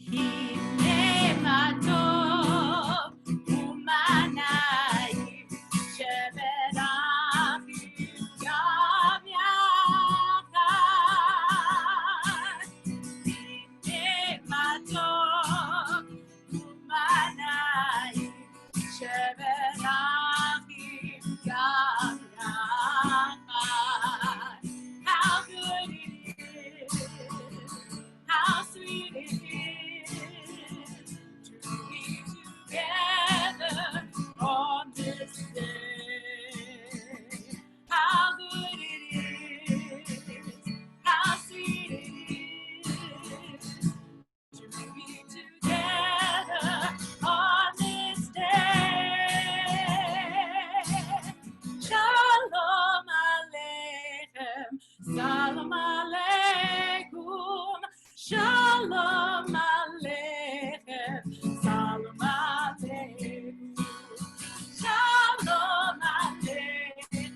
הנה מה טוב ומה נעים שבת אחים גם יחד. הנה מה טוב ומה נעים שבת אחים גם יחד. How good it is, how sweet it is to be together on this day. How good it is, how sweet it is to be together on this day. Shalom Aleichem, Salam Aleikum, Shalom Aleichem, Salam Aleikum, Shalom Aleichem.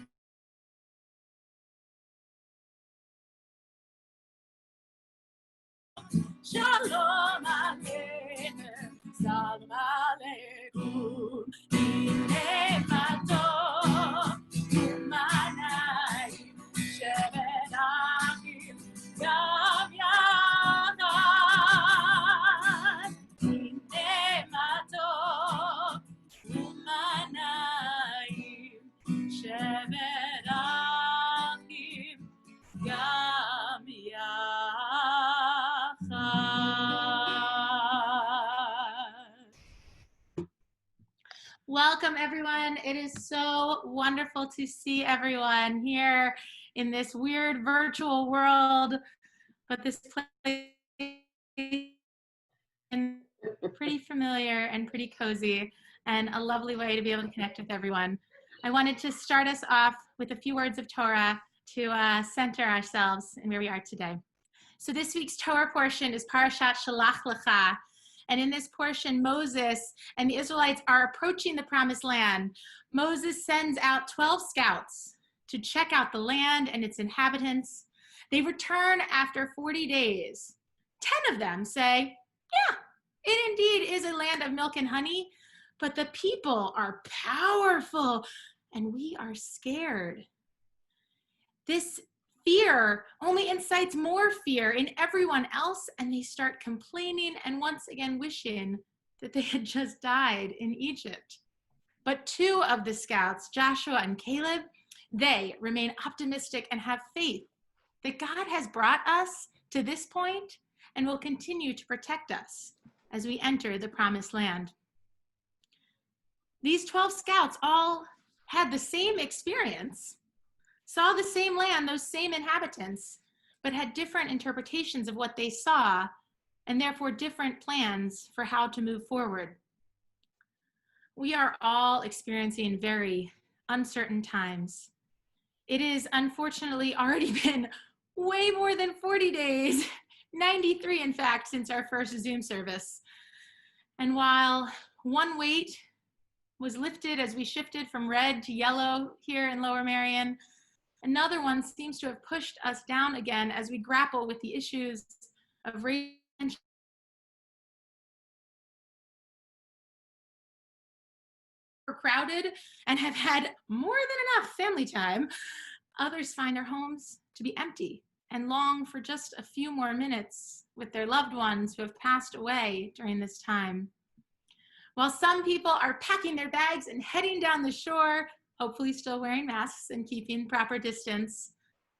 Shalom Aleichem, Salam Aleikum. Hine ma tov u'ma na'im shevet achim gam yachad. Hine ma tov u'ma na'im shevet achim gam yachad. Welcome, everyone. It is so wonderful to see everyone here in this weird virtual world, but this place is pretty familiar and pretty cozy and a lovely way to be able to connect with everyone. I wanted to start us off with a few words of Torah to center ourselves in where we are today. So this week's Torah portion is Parashat Shalach Lecha. And in this portion, Moses and the Israelites are approaching the Promised Land. Moses sends out 12 scouts to check out the land and its inhabitants. They return after 40 days. 10 of them say, yeah, it indeed is a land of milk and honey, but the people are powerful and we are scared. This fear only incites more fear in everyone else, and they start complaining and once again wishing that they had just died in Egypt. But 2 of the scouts, Joshua and Caleb, they remain optimistic and have faith that God has brought us to this point and will continue to protect us as we enter the Promised Land. These 12 scouts all had the same experience, saw the same land, those same inhabitants, but had different interpretations of what they saw and therefore different plans for how to move forward. We are all experiencing very uncertain times. It is unfortunately already been way more than 40 days, 93 in fact, since our first Zoom service. And while one weight was lifted as we shifted from red to yellow here in Lower Merion, another one seems to have pushed us down again as we grapple with the issues of race and crowded and have had more than enough family time. Others find their homes to be empty and long for just a few more minutes with their loved ones who have passed away during this time. While some people are packing their bags and heading down the shore, hopefully still wearing masks and keeping proper distance,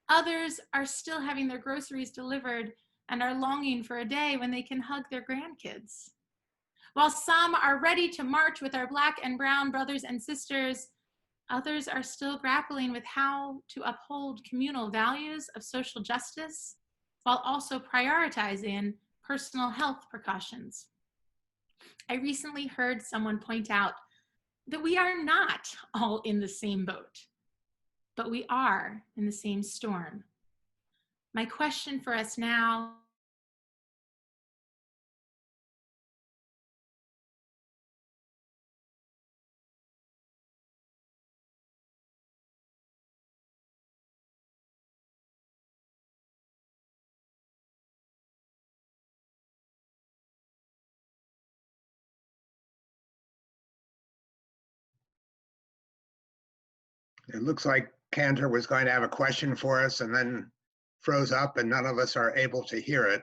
others are still having their groceries delivered and are longing for a day when they can hug their grandkids. While some are ready to march with our Black and brown brothers and sisters, others are still grappling with how to uphold communal values of social justice while also prioritizing personal health precautions. I recently heard someone point out that we are not all in the same boat, but we are in the same storm. My question for us now It looks like Cantor was going to have a question for us and then froze up and none of us are able to hear it.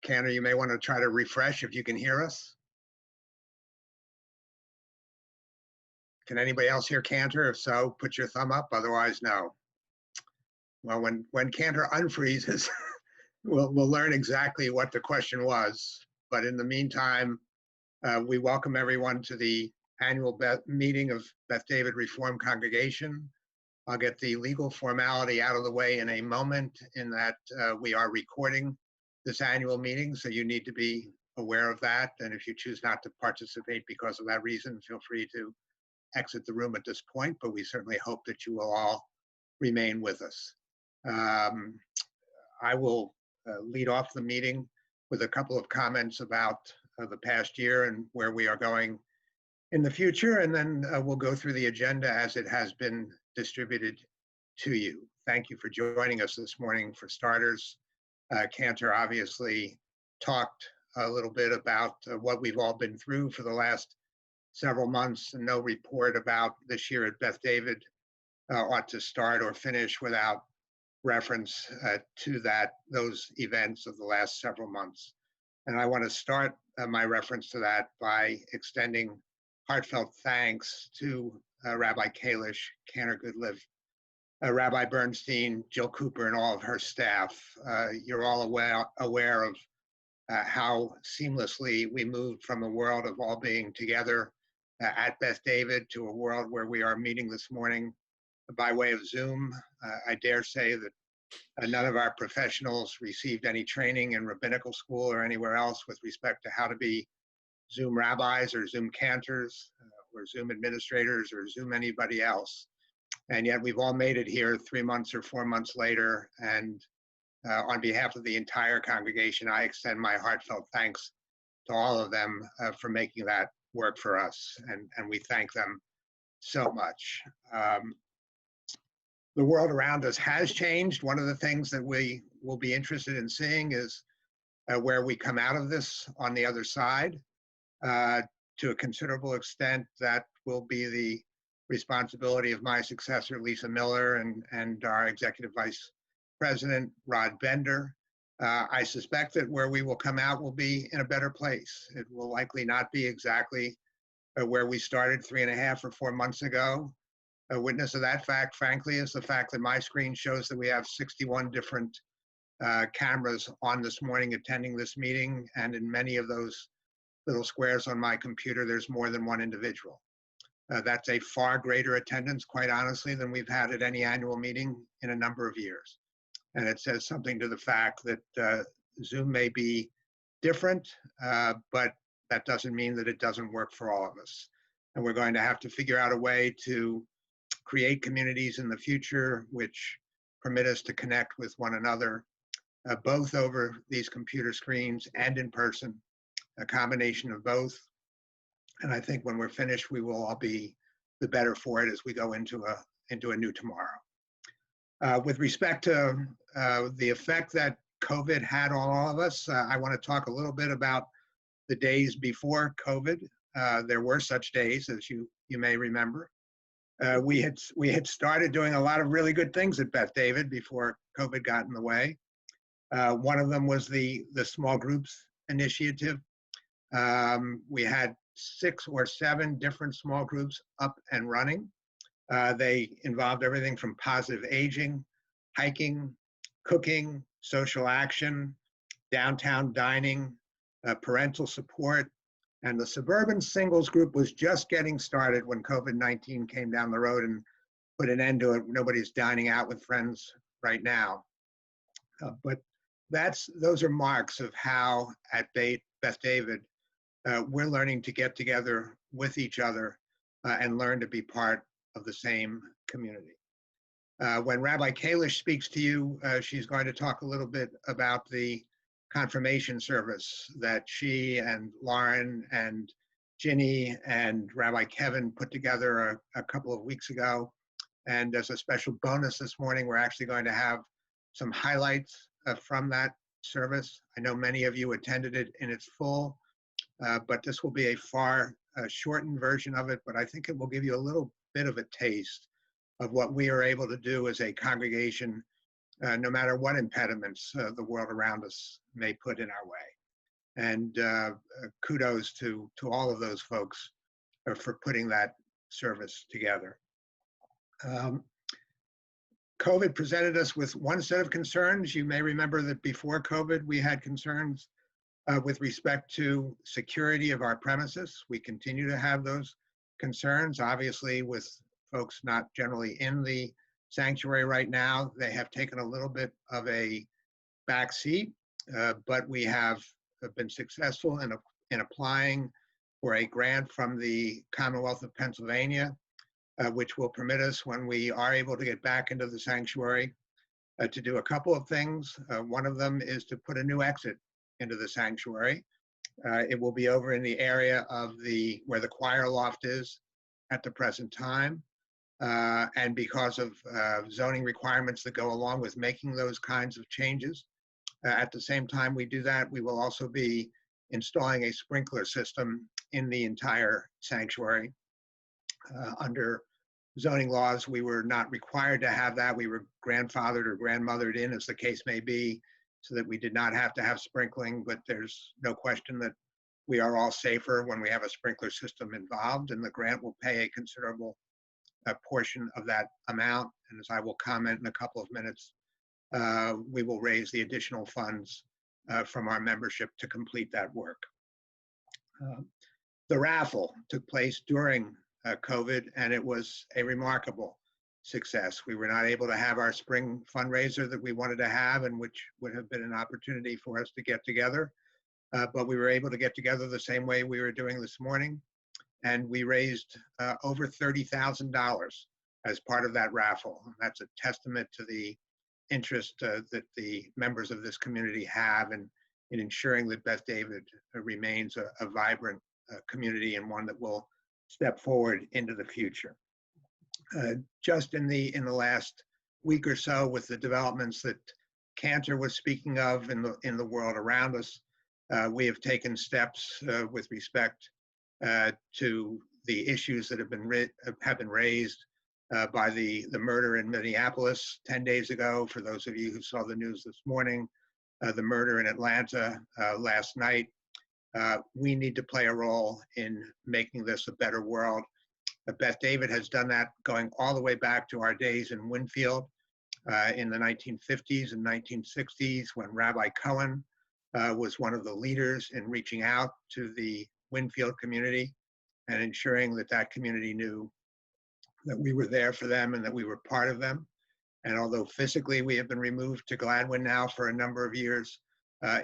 Cantor, you may want to try to refresh if you can hear us. Can anybody else hear Cantor? If so, put your thumb up, otherwise no. Well, when Cantor unfreezes, we'll learn exactly what the question was. But in the meantime, we welcome everyone to the annual meeting of Beth David Reformed Congregation. I'll get the legal formality out of the way in a moment, in that we are recording this annual meeting, so you need to be aware of that. And if you choose not to participate because of that reason, feel free to exit the room at this point, but we certainly hope that you will all remain with us. I will lead off the meeting with a couple of comments about the past year and where we are going in the future, and then we'll go through the agenda as it has been distributed to you. Thank you for joining us this morning. For starters, Cantor obviously talked a little bit about what we've all been through for the last several months, and no report about this year at Beth David ought to start or finish without reference to those events of the last several months. And I want to start my reference to that by extending heartfelt thanks to Rabbi Kalish, Cantor Goodlive, Rabbi Bernstein, Jill Cooper, and all of her staff. You're all aware of how seamlessly we moved from a world of all being together at Beth David to a world where we are meeting this morning by way of Zoom. I dare say that none of our professionals received any training in rabbinical school or anywhere else with respect to how to be Zoom rabbis or Zoom cantors or Zoom administrators or Zoom anybody else. And yet we've all made it here 3 months or 4 months later. And on behalf of the entire congregation, I extend my heartfelt thanks to all of them for making that work for us. And we thank them so much. The world around us has changed. One of the things that we will be interested in seeing is where we come out of this on the other side. To a considerable extent, that will be the responsibility of my successor, Lisa Miller, and our Executive Vice President, Rod Bender. I suspect that where we will come out will be in a better place. It will likely not be exactly where we started 3.5 or 4 months ago. A witness of that fact, frankly, is the fact that my screen shows that we have 61 different cameras on this morning attending this meeting, and in many of those little squares on my computer, there's more than one individual. That's a far greater attendance, quite honestly, than we've had at any annual meeting in a number of years. And it says something to the fact that Zoom may be different, but that doesn't mean that it doesn't work for all of us. And we're going to have to figure out a way to create communities in the future which permit us to connect with one another, both over these computer screens and in person, a combination of both. And I think when we're finished, we will all be the better for it as we go into a new tomorrow. With respect to the effect that COVID had on all of us, I want to talk a little bit about the days before COVID. There were such days, as you may remember. We had started doing a lot of really good things at Beth David before COVID got in the way. One of them was the small groups initiative. We had 6 or 7 different small groups up and running. They involved everything from positive aging, hiking, cooking, social action, downtown dining, parental support. And the suburban singles group was just getting started when COVID-19 came down the road and put an end to it. Nobody's dining out with friends right now. But those are marks of how at Beth David, we're learning to get together with each other and learn to be part of the same community. When Rabbi Kalish speaks to you, she's going to talk a little bit about the confirmation service that she and Lauren and Ginny and Rabbi Kevin put together a couple of weeks ago. And as a special bonus this morning, we're actually going to have some highlights from that service. I know many of you attended it in its full, but this will be a far shortened version of it, but I think it will give you a little bit of a taste of what we are able to do as a congregation, no matter what impediments the world around us may put in our way. And kudos to all of those folks for putting that service together. COVID presented us with one set of concerns. You may remember that before COVID, we had concerns with respect to security of our premises. We continue to have those concerns. Obviously, with folks not generally in the sanctuary right now, they have taken a little bit of a back seat, but we have been successful in applying for a grant from the Commonwealth of Pennsylvania, which will permit us, when we are able to get back into the sanctuary, to do a couple of things. One of them is to put a new exit into the sanctuary. It will be over in the area of where the choir loft is at the present time. And because of zoning requirements that go along with making those kinds of changes, at the same time we do that, we will also be installing a sprinkler system in the entire sanctuary. Under zoning laws, we were not required to have that. We were grandfathered or grandmothered in, as the case may be, so that we did not have to have sprinkling, but there's no question that we are all safer when we have a sprinkler system involved, and the grant will pay a considerable portion of that amount. And as I will comment in a couple of minutes, we will raise the additional funds from our membership to complete that work. The raffle took place during COVID, and it was a remarkable success. We were not able to have our spring fundraiser that we wanted to have, and which would have been an opportunity for us to get together. But we were able to get together the same way we were doing this morning, and we raised over $30,000 as part of that raffle. That's a testament to the interest that the members of this community have in ensuring that Beth David remains a vibrant community, and one that will step forward into the future. Just in the last week or so, with the developments that Cantor was speaking of in the world around us, we have taken steps with respect to the issues that have been raised by the murder in Minneapolis 10 days ago. For those of you who saw the news this morning, the murder in Atlanta last night. We need to play a role in making this a better world. Beth David has done that going all the way back to our days in Winfield in the 1950s and 1960s, when Rabbi Cohen was one of the leaders in reaching out to the Winfield community and ensuring that that community knew that we were there for them and that we were part of them. And although physically we have been removed to Gladwin now for a number of years,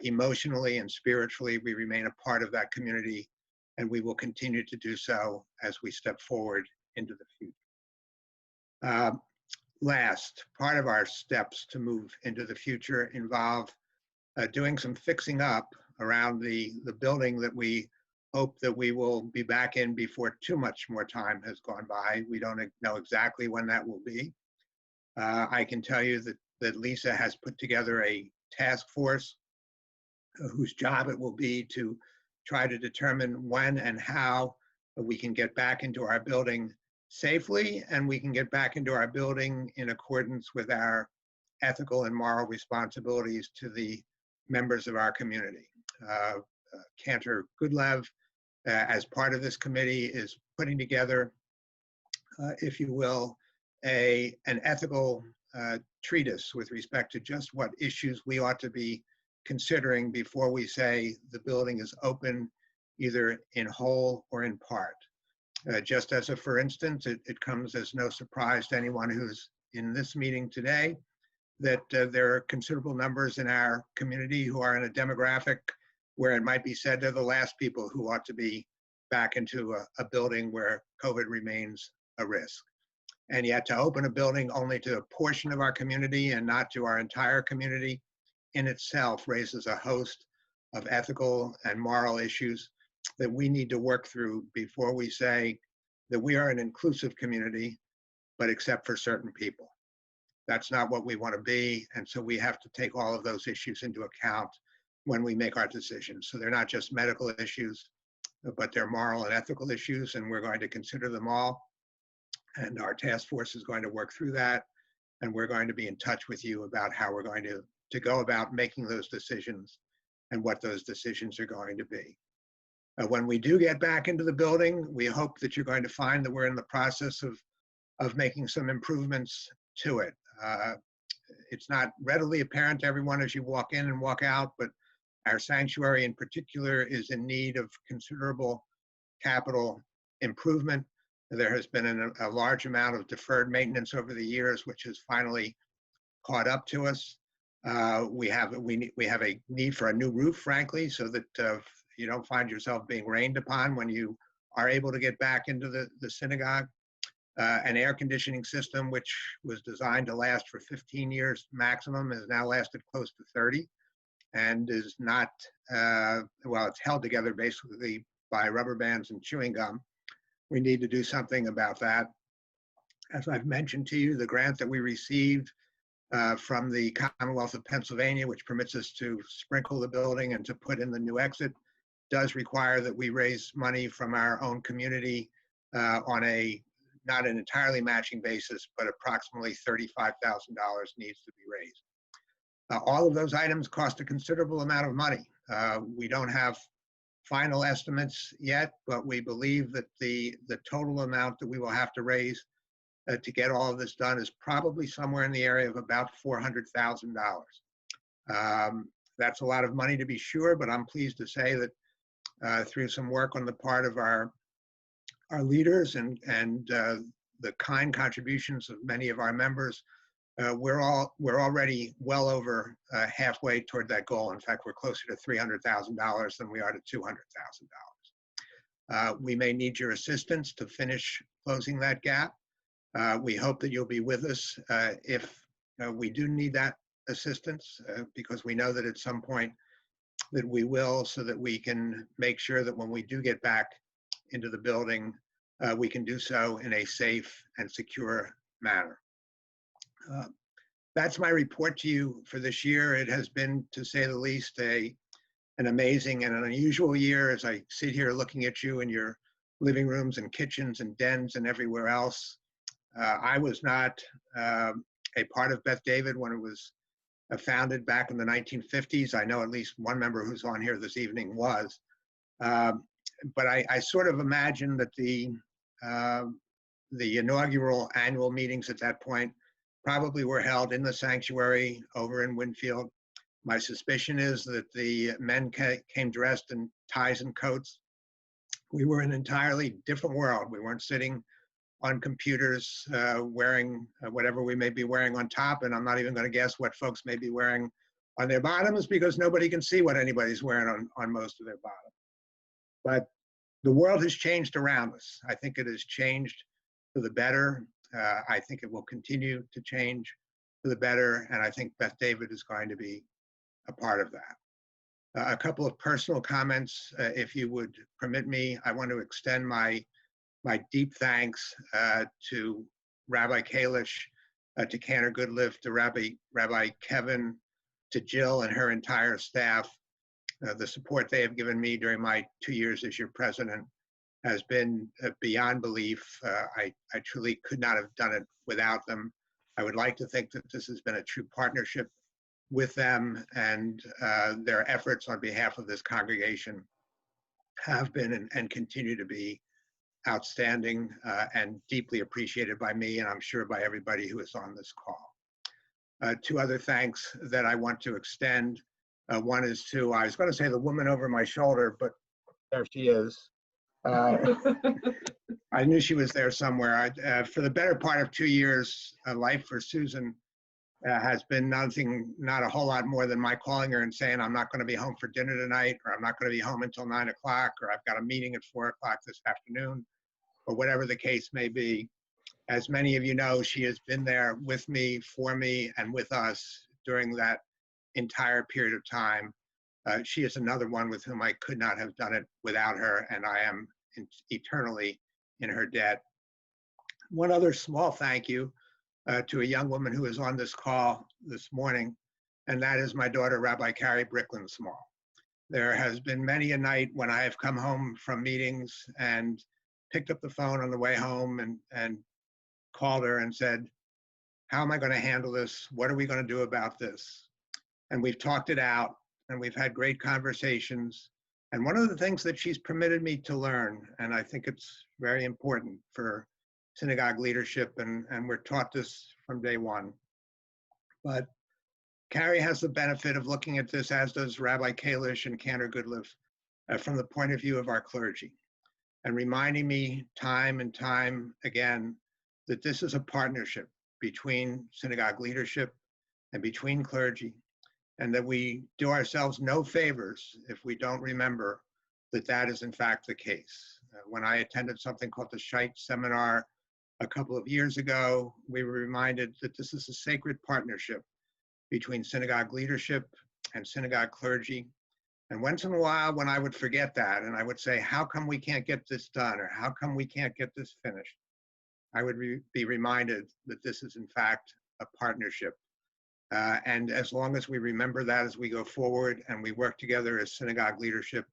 emotionally and spiritually, we remain a part of that community, and we will continue to do so as we step forward into the future. Last, part of our steps to move into the future involve doing some fixing up around the building that we hope that we will be back in before too much more time has gone by. We don't know exactly when that will be. I can tell you that Lisa has put together a task force whose job it will be to try to determine when and how we can get back into our building safely, and we can get back into our building in accordance with our ethical and moral responsibilities to the members of our community. Cantor Goodlev, as part of this committee, is putting together, if you will, an ethical treatise with respect to just what issues we ought to be considering before we say the building is open, either in whole or in part. Just as a for instance, it comes as no surprise to anyone who's in this meeting today that there are considerable numbers in our community who are in a demographic where it might be said they're the last people who ought to be back into a building where COVID remains a risk. And yet to open a building only to a portion of our community and not to our entire community in itself raises a host of ethical and moral issues that we need to work through before we say that we are an inclusive community, but except for certain people. That's not what we want to be, and so we have to take all of those issues into account when we make our decisions. So they're not just medical issues, but they're moral and ethical issues, and we're going to consider them all. And our task force is going to work through that. And we're going to be in touch with you about how we're going to go about making those decisions and what those decisions are going to be. When we do get back into the building, we hope that you're going to find that we're in the process of making some improvements to it. It's not readily apparent to everyone as you walk in and walk out, but our sanctuary in particular is in need of considerable capital improvement. There has been a large amount of deferred maintenance over the years, which has finally caught up to us. We have a need for a new roof, frankly, so that you don't find yourself being rained upon when you are able to get back into the synagogue. An air conditioning system, which was designed to last for 15 years maximum, has now lasted close to 30 and is not, well, it's held together basically by rubber bands and chewing gum. We need to do something about that. As I've mentioned to you, the grant that we received from the Commonwealth of Pennsylvania, which permits us to sprinkle the building and to put in the new exit, does require that we raise money from our own community on a not an entirely matching basis, but approximately $35,000 needs to be raised. All of those items cost a considerable amount of money. We don't have final estimates yet, but we believe that the total amount that we will have to raise to get all of this done is probably somewhere in the area of about $400,000. That's a lot of money to be sure, but I'm pleased to say that through some work on the part of our leaders and the kind contributions of many of our members, we're already well over halfway toward that goal. In fact, we're closer to $300,000 than we are to $200,000. We may need your assistance to finish closing that gap. We hope that you'll be with us if we do need that assistance, because we know that at some point that we will, so that we can make sure that when we do get back into the building, we can do so in a safe and secure manner. That's my report to you for this year. It has been, to say the least, an amazing and an unusual year as I sit here looking at you in your living rooms and kitchens and dens and everywhere else. I was not a part of Beth David when it was founded back in the 1950s. I know at least one member who's on here this evening was. But I sort of imagine that the inaugural annual meetings at that point probably were held in the sanctuary over in Winfield. My suspicion is that the men came dressed in ties and coats. We were in an entirely different world. We weren't sitting on computers wearing whatever we may be wearing on top, and I'm not even going to guess what folks may be wearing on their bottoms, because nobody can see what anybody's wearing on most of their bottoms. But the world has changed around us. I think it has changed for the better. I think it will continue to change for the better, and I think Beth David is going to be a part of that. A couple of personal comments, if you would permit me. I want to extend my deep thanks to Rabbi Kalish, to Cantor Goodliff, to Rabbi Kevin, to Jill and her entire staff. The support they have given me during my 2 years as your president has been beyond belief. I truly could not have done it without them. I would like to think that this has been a true partnership with them, and their efforts on behalf of this congregation have been and continue to be outstanding and deeply appreciated by me, and I'm sure by everybody who is on this call. Two other thanks that I want to extend. One is to, I was going to say the woman over my shoulder, but there she is. I knew she was there somewhere. For the better part of 2 years, life for Susan has been not a whole lot more than my calling her and saying, I'm not going to be home for dinner tonight, or I'm not going to be home until 9 o'clock, or I've got a meeting at 4 o'clock this afternoon, or whatever the case may be. As many of you know, she has been there with me, for me, and with us during that entire period of time. She is another one with whom I could not have done it without her, and I am eternally in her debt. One other small thank you to a young woman who is on this call this morning, and that is my daughter, Rabbi Cari Bricklin-Small. There has been many a night when I have come home from meetings and picked up the phone on the way home and called her and said, how am I going to handle this? What are we going to do about this? And we've talked it out, and we've had great conversations. And one of the things that she's permitted me to learn, and I think it's very important for synagogue leadership, and we're taught this from day one, but Cari has the benefit of looking at this, as does Rabbi Kalish and Cantor Goodliff, from the point of view of our clergy, and reminding me time and time again that this is a partnership between synagogue leadership and between clergy, and that we do ourselves no favors if we don't remember that that is in fact the case. When I attended something called the Scheit Seminar a couple of years ago, we were reminded that this is a sacred partnership between synagogue leadership and synagogue clergy. And once in a while, when I would forget that, and I would say, how come we can't get this done, or how come we can't get this finished, I would be reminded that this is in fact a partnership. And as long as we remember that as we go forward and we work together as synagogue leadership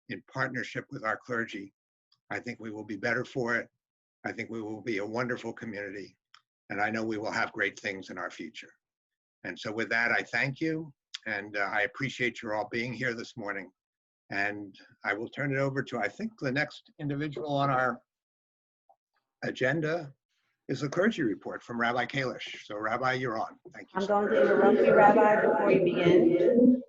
in partnership with our clergy, I think we will be better for it. I think we will be a wonderful community, and I know we will have great things in our future. And so with that, I thank you, and I appreciate you all being here this morning. And I will turn it over to, I think, the next individual on our agenda is the clergy report from Rabbi Kalish. So Rabbi, you're on. Thank you. I'm going to interrupt you, Rabbi, before you begin.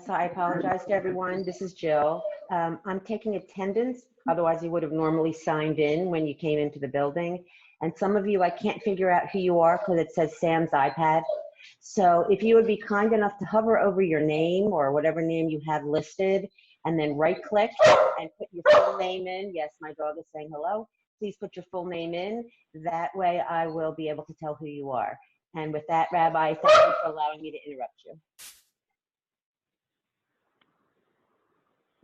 So I apologize to everyone. This is Jill. I'm taking attendance. Otherwise, you would have normally signed in when you came into the building. And some of you, I can't figure out who you are because it says Sam's iPad. So if you would be kind enough to hover over your name or whatever name you have listed, and then right-click and put your full name in. Yes, my dog is saying hello. Please put your full name in. That way I will be able to tell who you are. And with that, Rabbi, thank you for allowing me to interrupt you.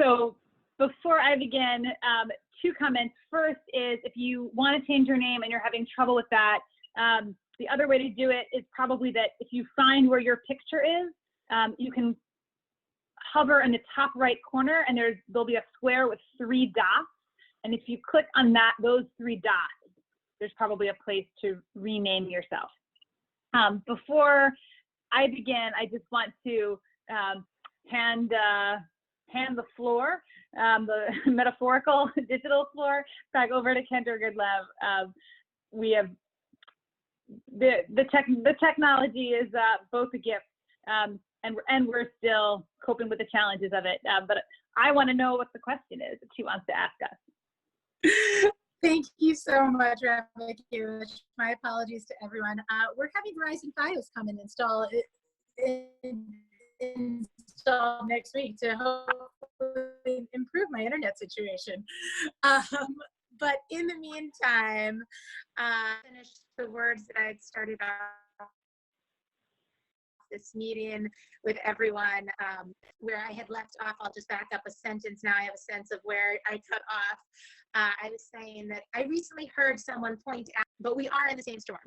So before I begin, 2 comments. First is, if you want to change your name and you're having trouble with that, the other way to do it is probably that if you find where your picture is, you can hover in the top right corner, and there'll be a square with 3 dots. And if you click on those 3 dots, there's probably a place to rename yourself. Before I begin, I just want to hand the floor, the metaphorical digital floor, back over to Cantor Goodliff. We have the technology is both a gift, and we're still coping with the challenges of it. But I want to know what the question is that she wants to ask us. Thank you so much, Rabbi Kalish. My apologies to everyone. We're having Verizon Fios come and install next week to hopefully improve my internet situation. But in the meantime, finish the words that I had started off this meeting with everyone, where I had left off. I'll just back up a sentence. Now I have a sense of where I cut off. I was saying that I recently heard someone point out, but we are in the same storm.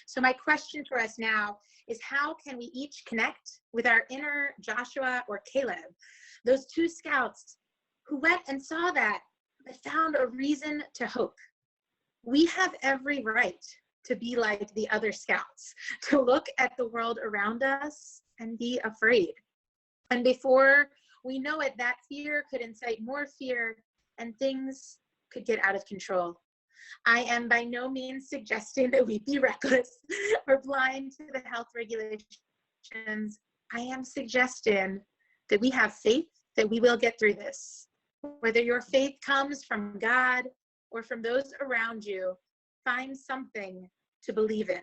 So my question for us now is, how can we each connect with our inner Joshua or Caleb, those 2 scouts who went and saw that, but found a reason to hope? We have every right to be like the other scouts, to look at the world around us and be afraid. And before we know it, that fear could incite more fear, and things could get out of control. I am by no means suggesting that we be reckless or blind to the health regulations. I am suggesting that we have faith that we will get through this. Whether your faith comes from God or from those around you, find something to believe in.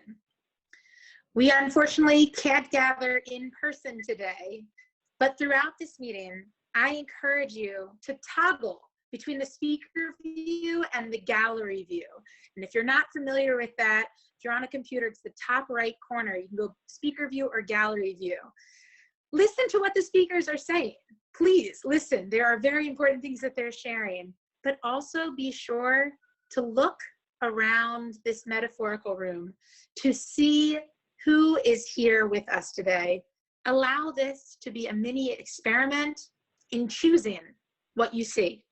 We unfortunately can't gather in person today, but throughout this meeting, I encourage you to toggle between the speaker view and the gallery view. And if you're not familiar with that, if you're on a computer, it's the top right corner. You can go speaker view or gallery view. Listen to what the speakers are saying. Please listen. There are very important things that they're sharing, but also be sure to look around this metaphorical room to see who is here with us today. Allow this to be a mini experiment in choosing what you see.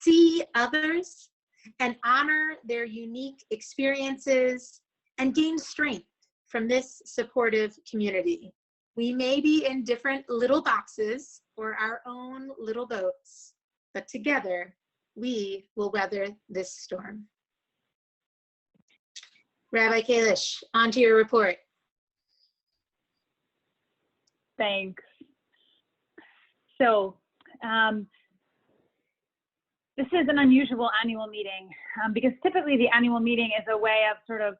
See others and honor their unique experiences and gain strength from this supportive community. We may be in different little boxes or our own little boats, but together we will weather this storm. Rabbi Kalish, on to your report. Thanks. So this is an unusual annual meeting because typically the annual meeting is a way of sort of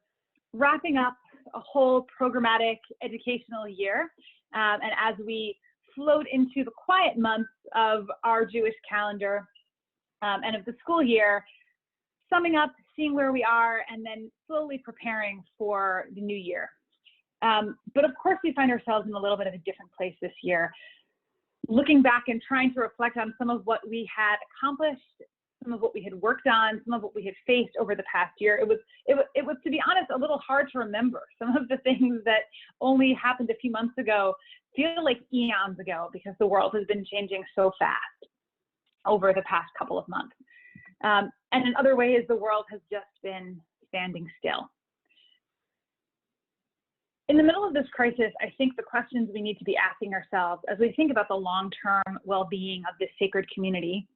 wrapping up a whole programmatic educational year. And as we float into the quiet months of our Jewish calendar and of the school year, summing up, seeing where we are, and then slowly preparing for the new year. But of course, we find ourselves in a little bit of a different place this year. Looking back and trying to reflect on some of what we had accomplished, some of what we had worked on, some of what we had faced over the past year, it was, to be honest, a little hard to remember. Some of the things that only happened a few months ago feel like eons ago because the world has been changing so fast over the past couple of months. And in other ways, the world has just been standing still. In the middle of this crisis, I think the questions we need to be asking ourselves as we think about the long-term well-being of this sacred community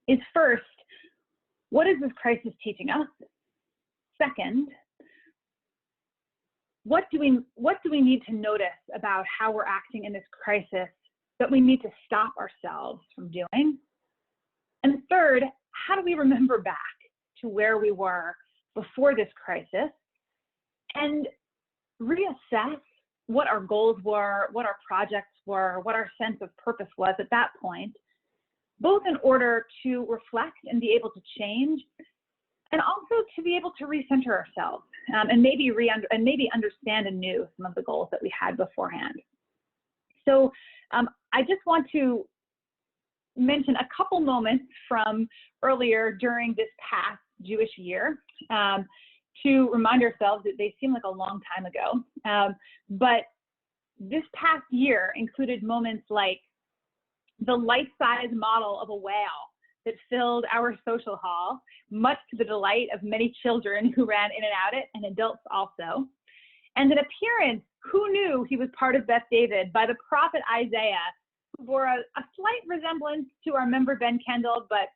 is first, what is this crisis teaching us? Second, what do we need to notice about how we're acting in this crisis that we need to stop ourselves from doing? And third, how do we remember back to where we were before this crisis and reassess what our goals were, what our projects were, what our sense of purpose was at that point, both in order to reflect and be able to change, and also to be able to recenter ourselves and maybe understand anew some of the goals that we had beforehand. So I just want to mention a couple moments from earlier during this past Jewish year to remind ourselves that they seem like a long time ago. But this past year included moments like the life-size model of a whale that filled our social hall, much to the delight of many children who ran in and out it, and adults also. And an appearance, who knew he was part of Beth David, by the prophet Isaiah, who bore a slight resemblance to our member Ben Kendall, but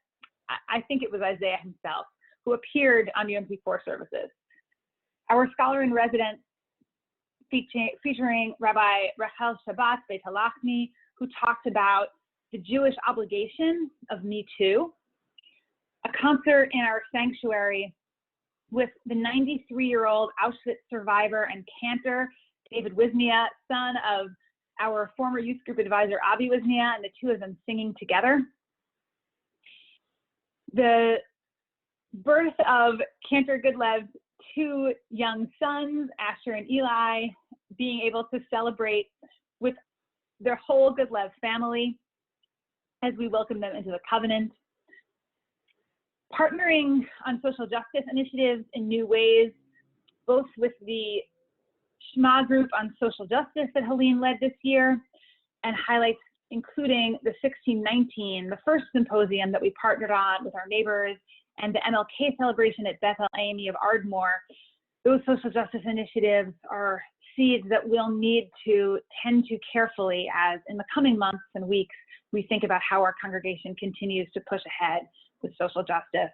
I think it was Isaiah himself, who appeared on Yom Kippur services. Our scholar in residence featuring Rabbi Rachel Shabbat Beit Halachmi, who talked about the Jewish obligation of Me Too, a concert in our sanctuary with the 93-year-old Auschwitz survivor and cantor, David Wisnia, son of our former youth group advisor, Avi Wisnia, and the two of them singing together. The birth of Cantor Goodlev's two young sons, Asher and Eli, being able to celebrate with their whole Goodlev family as we welcome them into the covenant. Partnering on social justice initiatives in new ways, both with the Shema group on social justice that Helene led this year, and highlights including the 1619, the first symposium that we partnered on with our neighbors, and the MLK celebration at Beth AME of Ardmore. Those social justice initiatives are seeds that we'll need to tend to carefully as in the coming months and weeks we think about how our congregation continues to push ahead with social justice.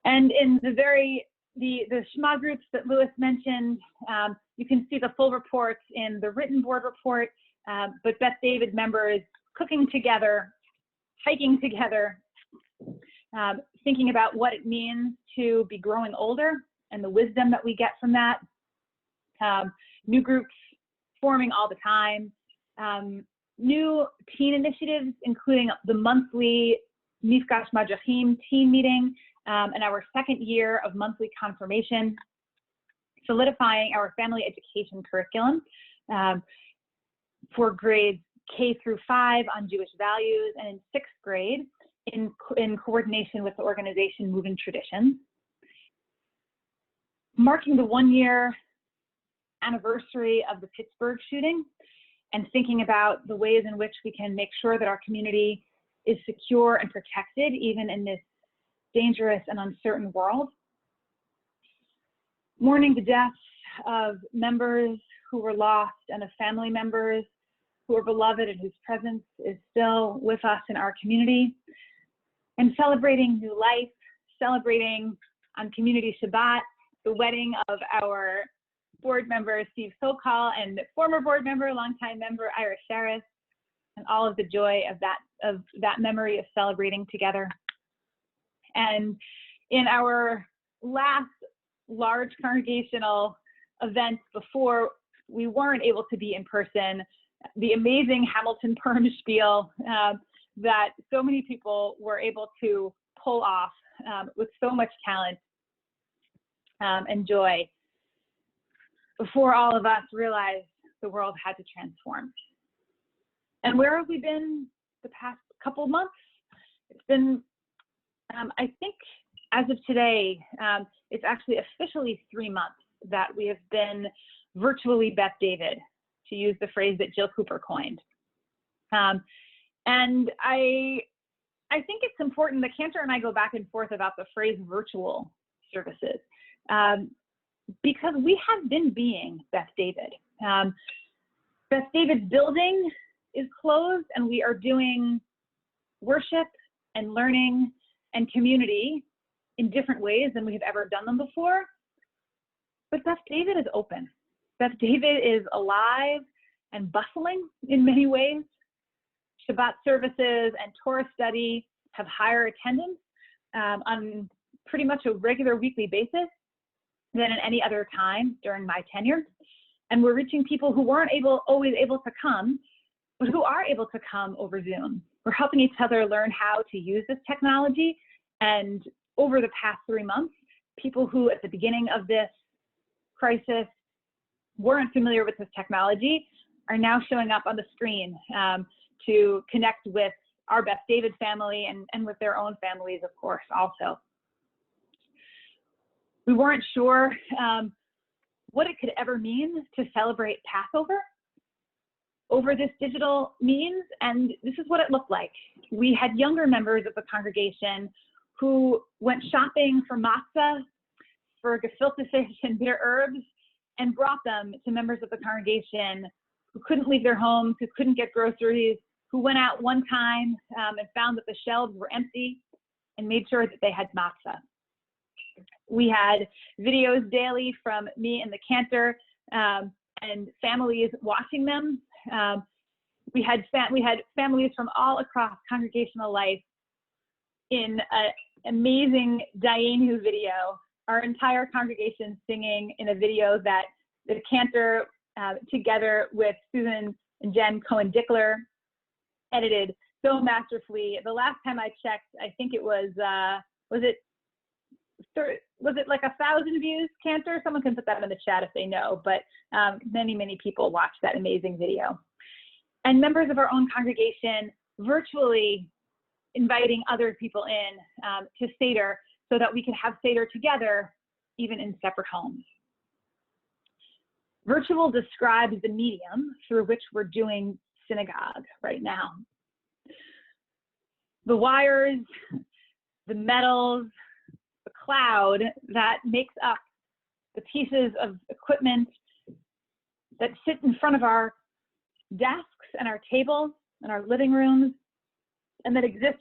And in the Shema groups that Louis mentioned, you can see the full reports in the written board report, but Beth David members cooking together, hiking together, thinking about what it means to be growing older and the wisdom that we get from that. New groups forming all the time. New teen initiatives, including the monthly Mifgash Madrachim teen meeting, and our second year of monthly confirmation, solidifying our family education curriculum for grades K through 5 on Jewish values, and in 6th grade in coordination with the organization Moving Traditions. Marking the 1-year anniversary of the Pittsburgh shooting and thinking about the ways in which we can make sure that our community is secure and protected even in this dangerous and uncertain world. Mourning the deaths of members who were lost and of family members who are beloved and whose presence is still with us in our community. And celebrating new life, celebrating on Community Shabbat, the wedding of our board member, Steve Sokol, and former board member, longtime member, Ira Sharis, and all of the joy of that memory of celebrating together. And in our last large congregational event before we weren't able to be in person, the amazing Hamilton Perm spiel that so many people were able to pull off with so much talent and joy before all of us realized the world had to transform. And where have we been the past couple months? It's been, I think as of today, it's actually officially 3 months that we have been virtually Beth David, to use the phrase that Jill Cooper coined. And I think it's important that Cantor and I go back and forth about the phrase virtual services, because we have been being Beth David. Beth David's building is closed, and we are doing worship and learning and community in different ways than we have ever done them before. But Beth David is open. Beth David is alive and bustling in many ways. Shabbat services and Torah study have higher attendance on pretty much a regular weekly basis than at any other time during my tenure. And we're reaching people who weren't always able to come, but who are able to come over Zoom. We're helping each other learn how to use this technology. And over the past 3 months, people who at the beginning of this crisis weren't familiar with this technology are now showing up on the screen to connect with our Beth David family and with their own families, of course, also. We weren't sure what it could ever mean to celebrate Passover over this digital means, and this is what it looked like. We had younger members of the congregation who went shopping for matzah, for gefilte fish and bitter herbs, and brought them to members of the congregation who couldn't leave their homes, who couldn't get groceries, who went out one time and found that the shelves were empty and made sure that they had matzah. We had videos daily from me and the Cantor and families watching them. We had families from all across congregational life in an amazing Dayenu video, our entire congregation singing in a video that the Cantor, together with Susan and Jen Cohen-Dickler, edited so masterfully. The last time I checked, I think it was it like 1,000 views, Cantor? Someone can put that in the chat if they know, but many, many people watched that amazing video. And members of our own congregation virtually inviting other people in to Seder so that we could have Seder together, even in separate homes. Virtual describes the medium through which we're doing synagogue right now. The wires, the metals, the cloud that makes up the pieces of equipment that sit in front of our desks and our tables and our living rooms, and that exist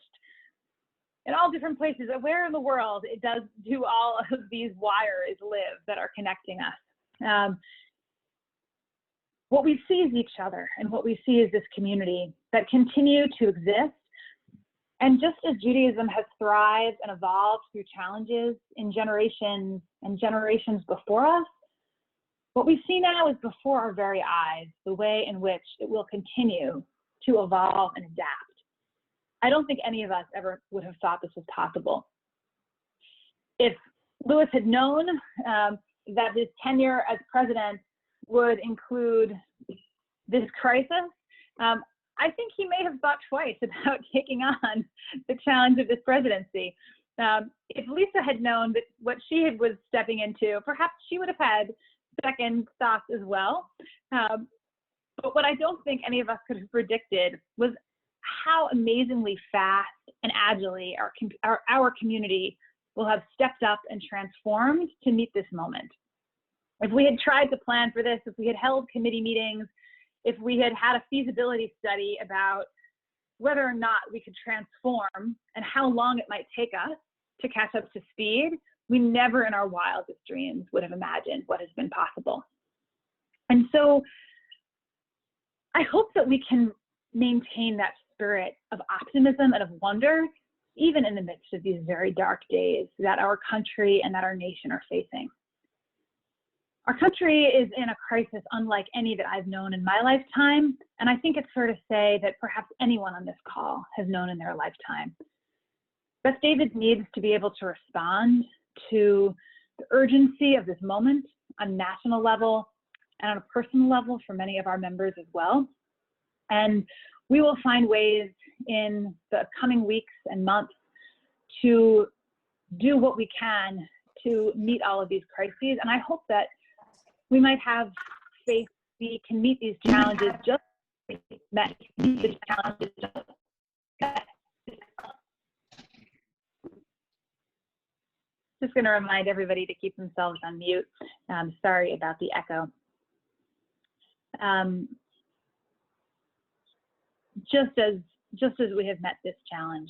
in all different places. Where in the world it does do all of these wires live that are connecting us? What we see is each other, and what we see is this community that continue to exist. And just as Judaism has thrived and evolved through challenges in generations and generations before us, what we see now is before our very eyes, the way in which it will continue to evolve and adapt. I don't think any of us ever would have thought this was possible. If Lewis had known that his tenure as president would include this crisis, I think he may have thought twice about taking on the challenge of this presidency. If Lisa had known that what she was stepping into, perhaps she would have had second thoughts as well. But what I don't think any of us could have predicted was how amazingly fast and agilely our community will have stepped up and transformed to meet this moment. If we had tried to plan for this, if we had held committee meetings, if we had had a feasibility study about whether or not we could transform and how long it might take us to catch up to speed, we never in our wildest dreams would have imagined what has been possible. And so I hope that we can maintain that spirit of optimism and of wonder, even in the midst of these very dark days that our country and that our nation are facing. Our country is in a crisis unlike any that I've known in my lifetime, and I think it's fair to say that perhaps anyone on this call has known in their lifetime. Beth David needs to be able to respond to the urgency of this moment on a national level and on a personal level for many of our members as well. And we will find ways in the coming weeks and months to do what we can to meet all of these crises. And I hope that we might have faith we can meet these challenges just like we met the challenges just going to remind everybody to keep themselves on mute. Sorry about the echo. Just as we have met this challenge.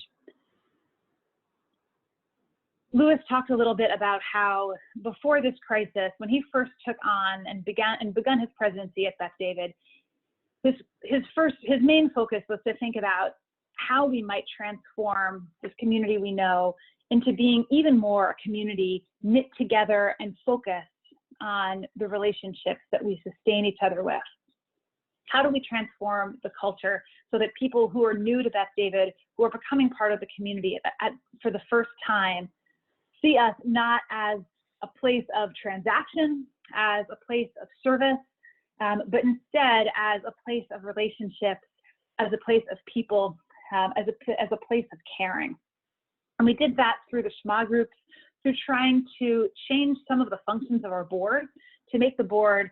Louis talked a little bit about how before this crisis, when he first took on and begun his presidency at Beth David, his main focus was to think about how we might transform this community we know into being even more a community knit together and focused on the relationships that we sustain each other with. How do we transform the culture so that people who are new to Beth David, who are becoming part of the community for the first time, see us not as a place of transaction, as a place of service, but instead as a place of relationships, as a place of people, as a place of caring. And we did that through the schma groups, through trying to change some of the functions of our board to make the board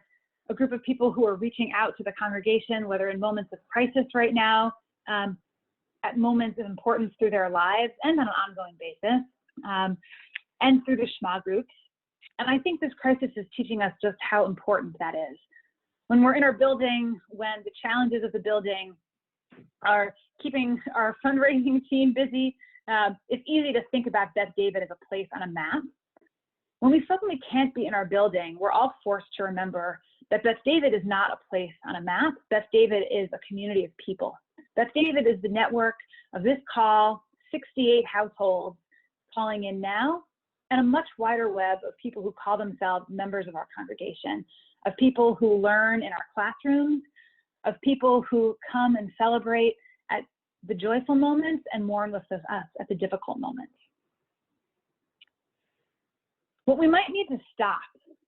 a group of people who are reaching out to the congregation, whether in moments of crisis right now, at moments of importance through their lives and on an ongoing basis, and through the schma groups. And I think this crisis is teaching us just how important that is. When we're in our building, when the challenges of the building are keeping our fundraising team busy, it's easy to think about Beth David as a place on a map. When we suddenly can't be in our building, we're all forced to remember that Beth David is not a place on a map. Beth David is a community of people. Beth David is the network of this call, 68 households calling in now, and a much wider web of people who call themselves members of our congregation, of people who learn in our classrooms, of people who come and celebrate at the joyful moments and mourn with us at the difficult moments. What we might need to stop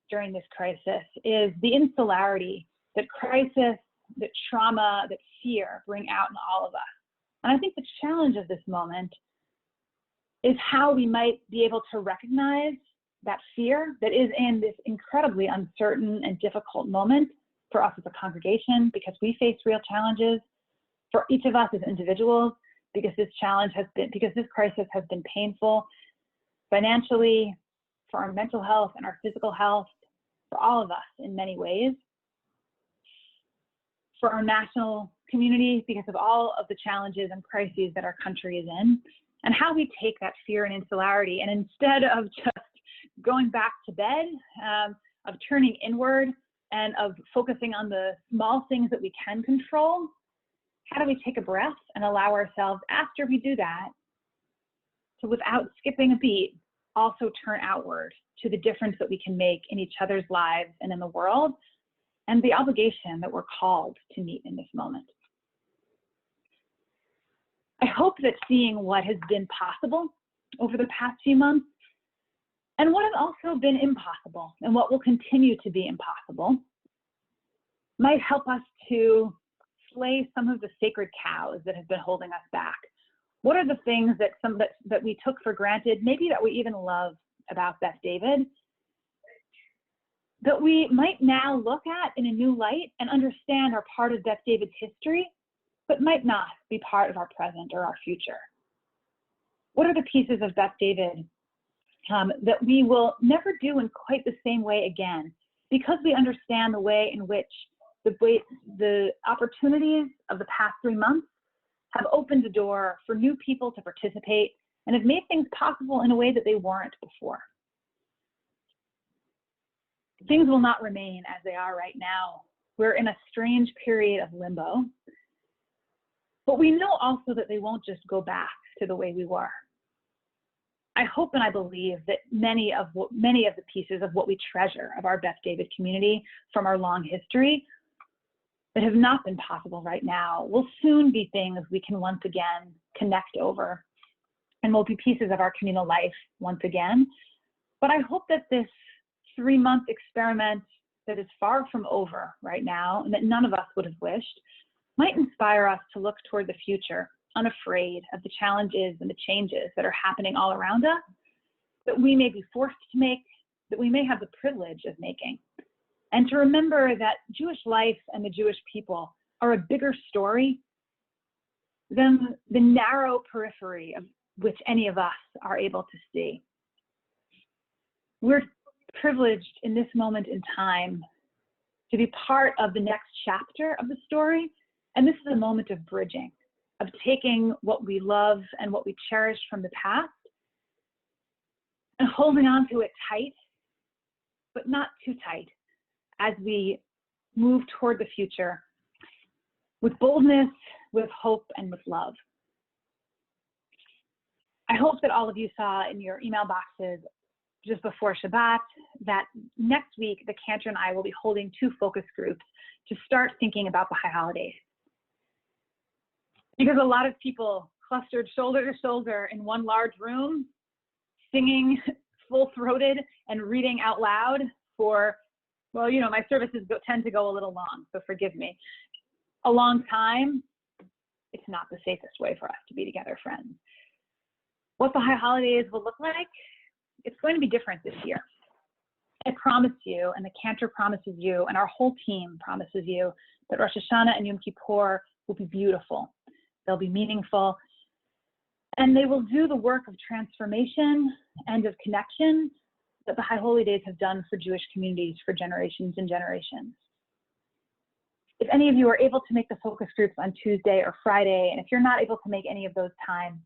during this crisis is the insularity that crisis, that trauma, that fear bring out in all of us. And I think the challenge of this moment is how we might be able to recognize that fear that is in this incredibly uncertain and difficult moment for us as a congregation, because we face real challenges, for each of us as individuals, because this crisis has been painful financially, for our mental health and our physical health, for all of us in many ways, for our national community because of all of the challenges and crises that our country is in, and how we take that fear and insularity, and instead of just going back to bed, of turning inward and of focusing on the small things that we can control, how do we take a breath and allow ourselves, after we do that, to, without skipping a beat, also turn outward to the difference that we can make in each other's lives and in the world, and the obligation that we're called to meet in this moment. I hope that seeing what has been possible over the past few months, and what has also been impossible, and what will continue to be impossible, might help us to slay some of the sacred cows that have been holding us back. What are the things that we took for granted, maybe that we even love about Beth David, that we might now look at in a new light and understand are part of Beth David's history, but might not be part of our present or our future? What are the pieces of Beth David that we will never do in quite the same way again, because we understand the way in which the opportunities of the past 3 months have opened the door for new people to participate and have made things possible in a way that they weren't before? Things will not remain as they are right now. We're in a strange period of limbo, but we know also that they won't just go back to the way we were. I hope and I believe that many of the pieces of what we treasure of our Beth David community from our long history that have not been possible right now will soon be things we can once again connect over, and will be pieces of our communal life once again. But I hope that this 3-month experiment that is far from over right now, and that none of us would have wished, might inspire us to look toward the future, unafraid of the challenges and the changes that are happening all around us, that we may be forced to make, that we may have the privilege of making. And to remember that Jewish life and the Jewish people are a bigger story than the narrow periphery of which any of us are able to see. We're privileged in this moment in time to be part of the next chapter of the story. And this is a moment of bridging, of taking what we love and what we cherish from the past and holding on to it tight, but not too tight, as we move toward the future with boldness, with hope, and with love. I hope that all of you saw in your email boxes just before Shabbat that next week, the Cantor and I will be holding 2 focus groups to start thinking about the high holidays. Because a lot of people clustered shoulder to shoulder in one large room, singing full-throated and reading out loud for, well, you know, my services tend to go a little long, so forgive me. A long time, it's not the safest way for us to be together, friends. What the high holidays will look like, it's going to be different this year. I promise you, and the Cantor promises you, and our whole team promises you, that Rosh Hashanah and Yom Kippur will be beautiful. They'll be meaningful, and they will do the work of transformation and of connection that the High Holy Days have done for Jewish communities for generations and generations. If any of you are able to make the focus groups on Tuesday or Friday, and if you're not able to make any of those times,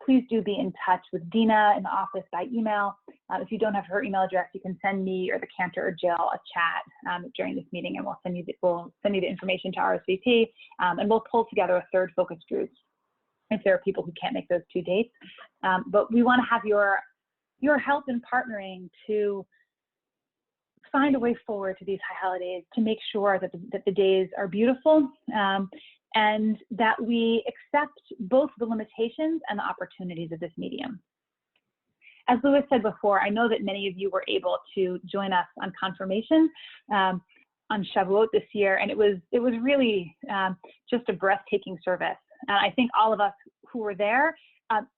please do be in touch with Dina in the office by email. If you don't have her email address, you can send me or the Cantor or Jill a chat during this meeting, and we'll send you the information to RSVP, and we'll pull together a 3rd focus group if there are people who can't make those 2 dates. But we want to have your help in partnering to find a way forward to these high holidays, to make sure that the days are beautiful, and that we accept both the limitations and the opportunities of this medium. As Louis said before, I know that many of you were able to join us on confirmation on Shavuot this year, and it was really just a breathtaking service. And I think all of us who were there,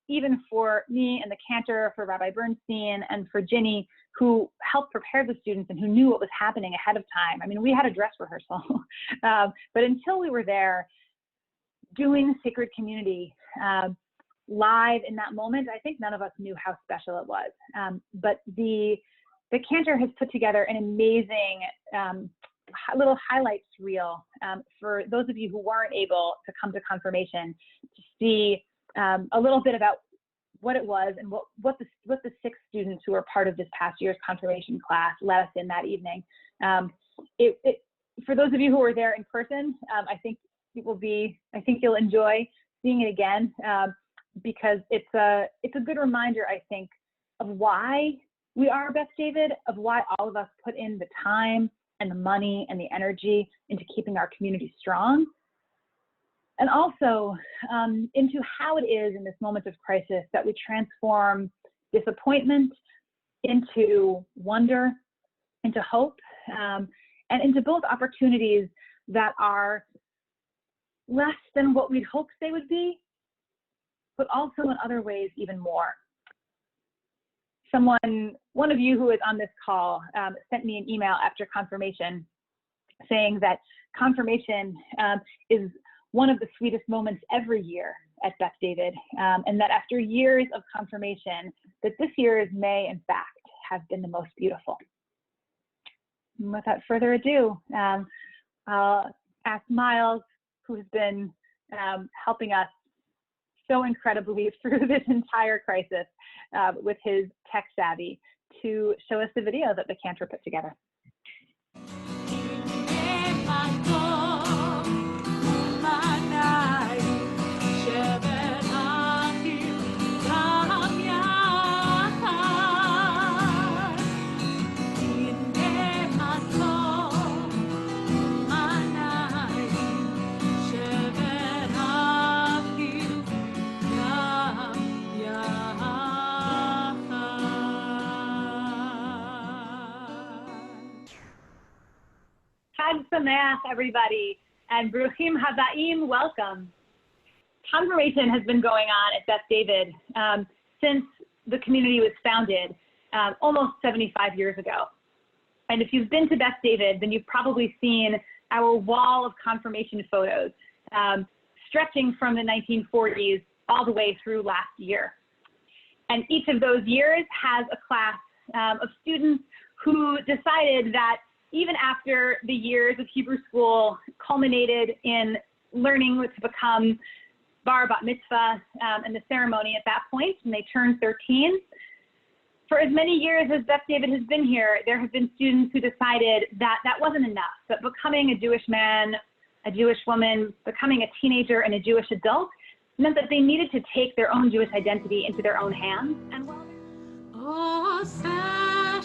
even for me and the Cantor, for Rabbi Bernstein, and for Ginny, who helped prepare the students and who knew what was happening ahead of time. I mean, we had a dress rehearsal, but until we were there doing Sacred Community live in that moment, I think none of us knew how special it was. But the Cantor has put together an amazing little highlights reel for those of you who weren't able to come to confirmation, to see a little bit about what it was and what the 6 students who were part of this past year's confirmation class let us in that evening. For those of you who were there in person, I think you'll enjoy seeing it again, because it's a good reminder, I think, of why we are Beth David, of why all of us put in the time and the money and the energy into keeping our community strong, and also into how it is in this moment of crisis that we transform disappointment into wonder, into hope, and into both opportunities that are less than what we'd hoped they would be, but also in other ways even more. One of you who is on this call sent me an email after confirmation saying that confirmation is one of the sweetest moments every year at Beth David, and that after years of confirmation, that this year's may, in fact, have been the most beautiful. And without further ado, I'll ask Miles, who has been helping us so incredibly through this entire crisis with his tech savvy, to show us the video that the cantor put together. Chag Sameach, everybody, and Bruchim Habaim, welcome. Confirmation has been going on at Beth David since the community was founded almost 75 years ago. And if you've been to Beth David, then you've probably seen our wall of confirmation photos stretching from the 1940s all the way through last year. And each of those years has a class of students who decided that even after the years of Hebrew school culminated in learning to become bar bat mitzvah and the ceremony at that point, when they turned 13, for as many years as Beth David has been here, there have been students who decided that that wasn't enough, that becoming a Jewish man, a Jewish woman, becoming a teenager and a Jewish adult meant that they needed to take their own Jewish identity into their own hands. And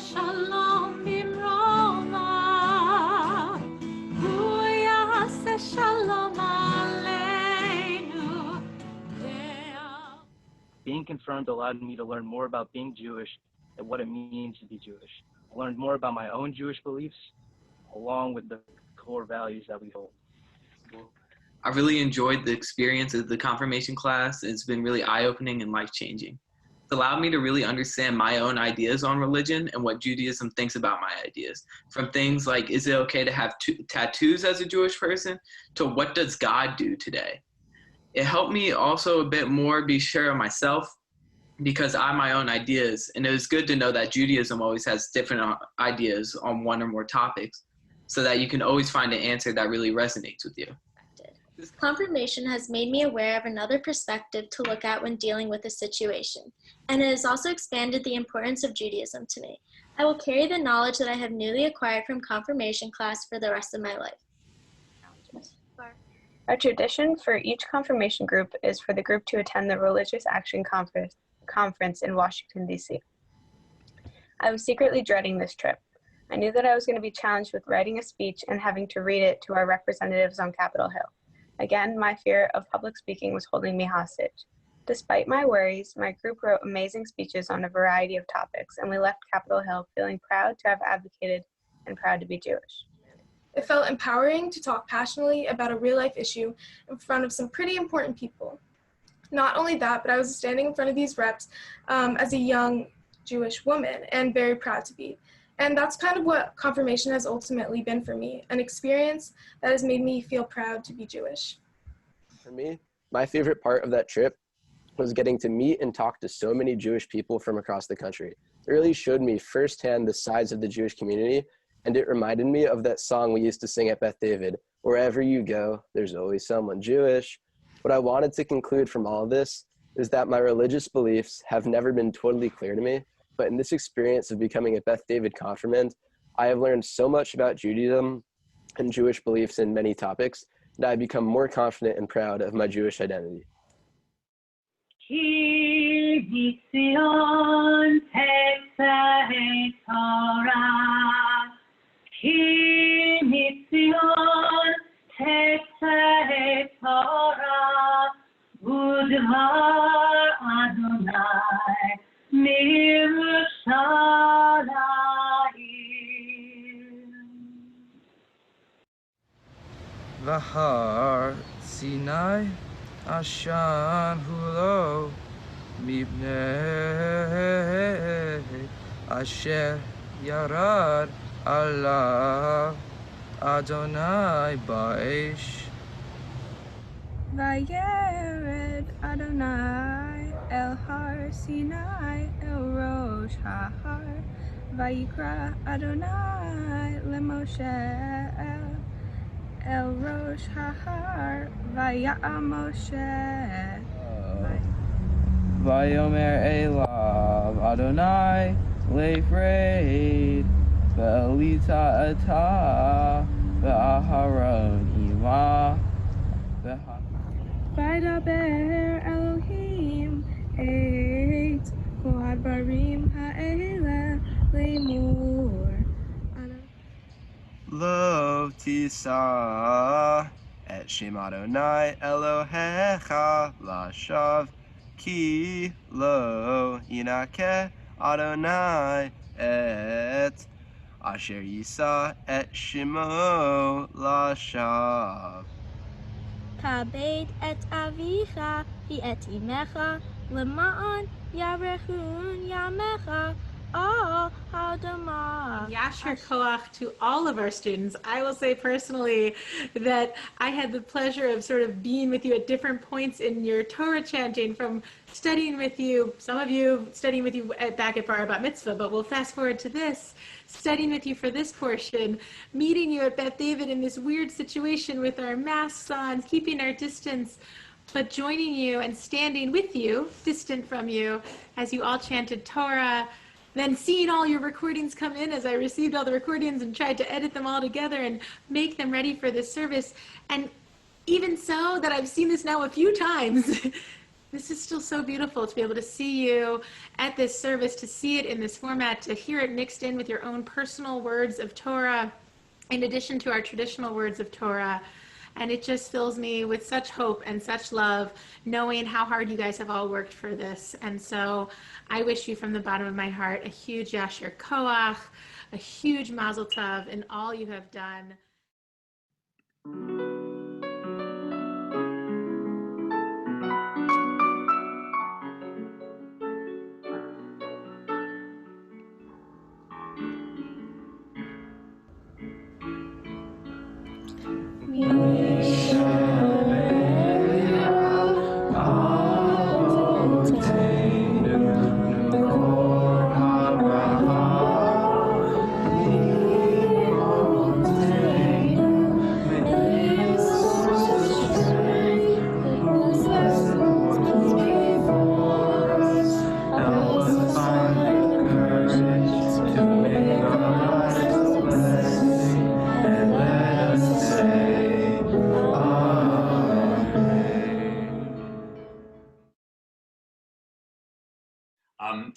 shalom shalom aleinu. Being confirmed allowed me to learn more about being Jewish and what it means to be Jewish. I learned more about my own Jewish beliefs, along with the core values that we hold. I really enjoyed the experience of the confirmation class. It's been really eye-opening and life-changing. It's allowed me to really understand my own ideas on religion and what Judaism thinks about my ideas. From things like, is it okay to have tattoos as a Jewish person, to what does God do today? It helped me also a bit more be sure of myself, because I have my own ideas, and it was good to know that Judaism always has different ideas on one or more topics, so that you can always find an answer that really resonates with you. Confirmation has made me aware of another perspective to look at when dealing with a situation, and it has also expanded the importance of Judaism to me. I will carry the knowledge that I have newly acquired from confirmation class for the rest of my life. A tradition for each confirmation group is for the group to attend the Religious Action Conference in Washington, D.C. I was secretly dreading this trip. I knew that I was going to be challenged with writing a speech and having to read it to our representatives on Capitol Hill. Again, my fear of public speaking was holding me hostage. Despite my worries, my group wrote amazing speeches on a variety of topics, and we left Capitol Hill feeling proud to have advocated and proud to be Jewish. It felt empowering to talk passionately about a real-life issue in front of some pretty important people. Not only that, but I was standing in front of these reps as a young Jewish woman, and very proud to be. And that's kind of what confirmation has ultimately been for me, an experience that has made me feel proud to be Jewish. For me, my favorite part of that trip was getting to meet and talk to so many Jewish people from across the country. It really showed me firsthand the size of the Jewish community, and it reminded me of that song we used to sing at Beth David, wherever you go, there's always someone Jewish. What I wanted to conclude from all of this is that my religious beliefs have never been totally clear to me, but in this experience of becoming a Beth David confirmand, I have learned so much about Judaism and Jewish beliefs in many topics, and I have become more confident and proud of my Jewish identity. Vahar Sinai Ashan Hulo Mibnei Asher Yarad Allah Adonai Ba'ish. Vayered Adonai El Har Sinai El Rosh HaHar. Vayikra Adonai LeMoshe El Rosh HaHar. Vaya'am Moshe. Vayomer Elav Adonai Leifreid Ve'elita Ata Ve'aharon Ima Vaydaber Elohim et kol hadvarim ha'ele lemur. Lo tisa et Shem Adonai Elohecha lashav ki lo yinakeh Adonai et asher yisa et Shemo lashav. Kabed et avicha v'et imecha lema'an yarechun yamecha al hadamah. Yasher Koach to all of our students. I will say personally that I had the pleasure of sort of being with you at different points in your Torah chanting, from studying with you, some of you studying with you back at Bar Bat Mitzvah, but we'll fast forward to this, studying with you for this portion, meeting you at Beth David in this weird situation with our masks on, keeping our distance, but joining you and standing with you, distant from you, as you all chanted Torah. Then seeing all your recordings come in as I received all the recordings and tried to edit them all together and make them ready for this service. And even so, that I've seen this now a few times, this is still so beautiful to be able to see you at this service, to see it in this format, to hear it mixed in with your own personal words of Torah, in addition to our traditional words of Torah. And it just fills me with such hope and such love, knowing how hard you guys have all worked for this. And so I wish you from the bottom of my heart a huge Yasher Koach, a huge Mazel Tov in all you have done.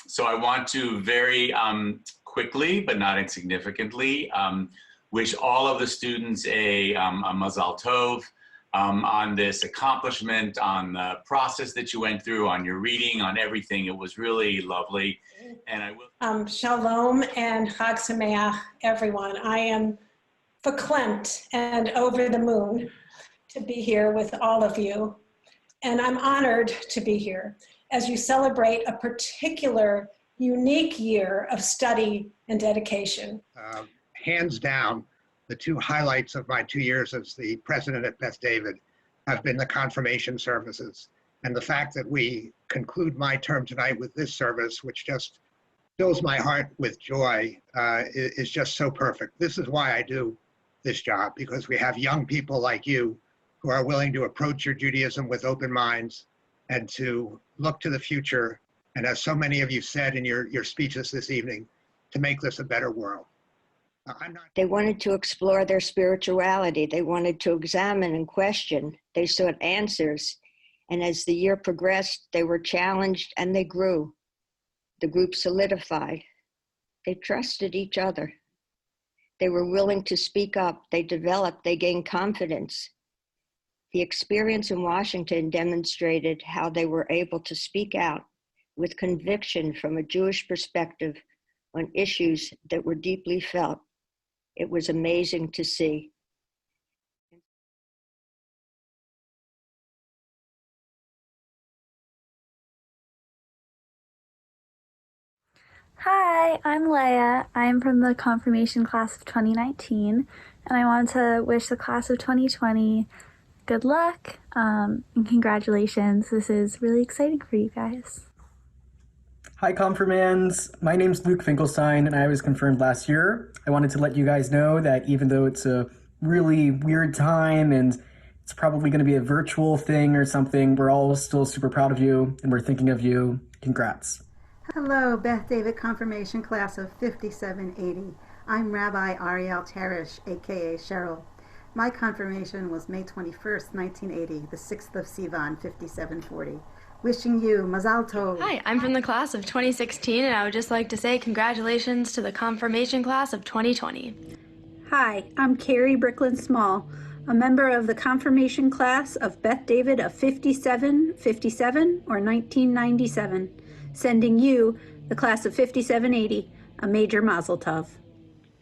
So I want to very quickly, but not insignificantly, wish all of the students a Mazal Tov on this accomplishment, on the process that you went through, on your reading, on everything. It was really lovely. And I will. Shalom and Chag Sameach, everyone. I am verklempt and over the moon to be here with all of you. And I'm honored to be here as you celebrate a particular unique year of study and dedication. Hands down, the two highlights of my 2 years as the president at Beth David have been the confirmation services. And the fact that we conclude my term tonight with this service, which just fills my heart with joy, is just so perfect. This is why I do this job, because we have young people like you who are willing to approach your Judaism with open minds and to look to the future, and as so many of you said in your speeches this evening, to make this a better world. They wanted to explore their spirituality. They wanted to examine and question. They sought answers. And as the year progressed, they were challenged and they grew. The group solidified. They trusted each other. They were willing to speak up. They developed, they gained confidence. The experience in Washington demonstrated how they were able to speak out with conviction from a Jewish perspective on issues that were deeply felt. It was amazing to see. Hi, I'm Leah. I'm from the confirmation class of 2019, and I want to wish the class of 2020 good luck, and congratulations. This is really exciting for you guys. Hi, Confirmands. My name's Luke Finkelstein, and I was confirmed last year. I wanted to let you guys know that even though it's a really weird time and it's probably going to be a virtual thing or something, we're all still super proud of you, and we're thinking of you. Congrats. Hello, Beth David Confirmation Class of 5780. I'm Rabbi Ariel Tarash, aka Cheryl. My confirmation was May 21st, 1980, the 6th of Sivan, 5740. Wishing you Mazal Tov. Hi, I'm from the class of 2016, and I would just like to say congratulations to the confirmation class of 2020. Hi, I'm Cari Bricklin-Small, a member of the confirmation class of Beth David of 5757 or 1997, sending you, the class of 5780, a major Mazel Tov.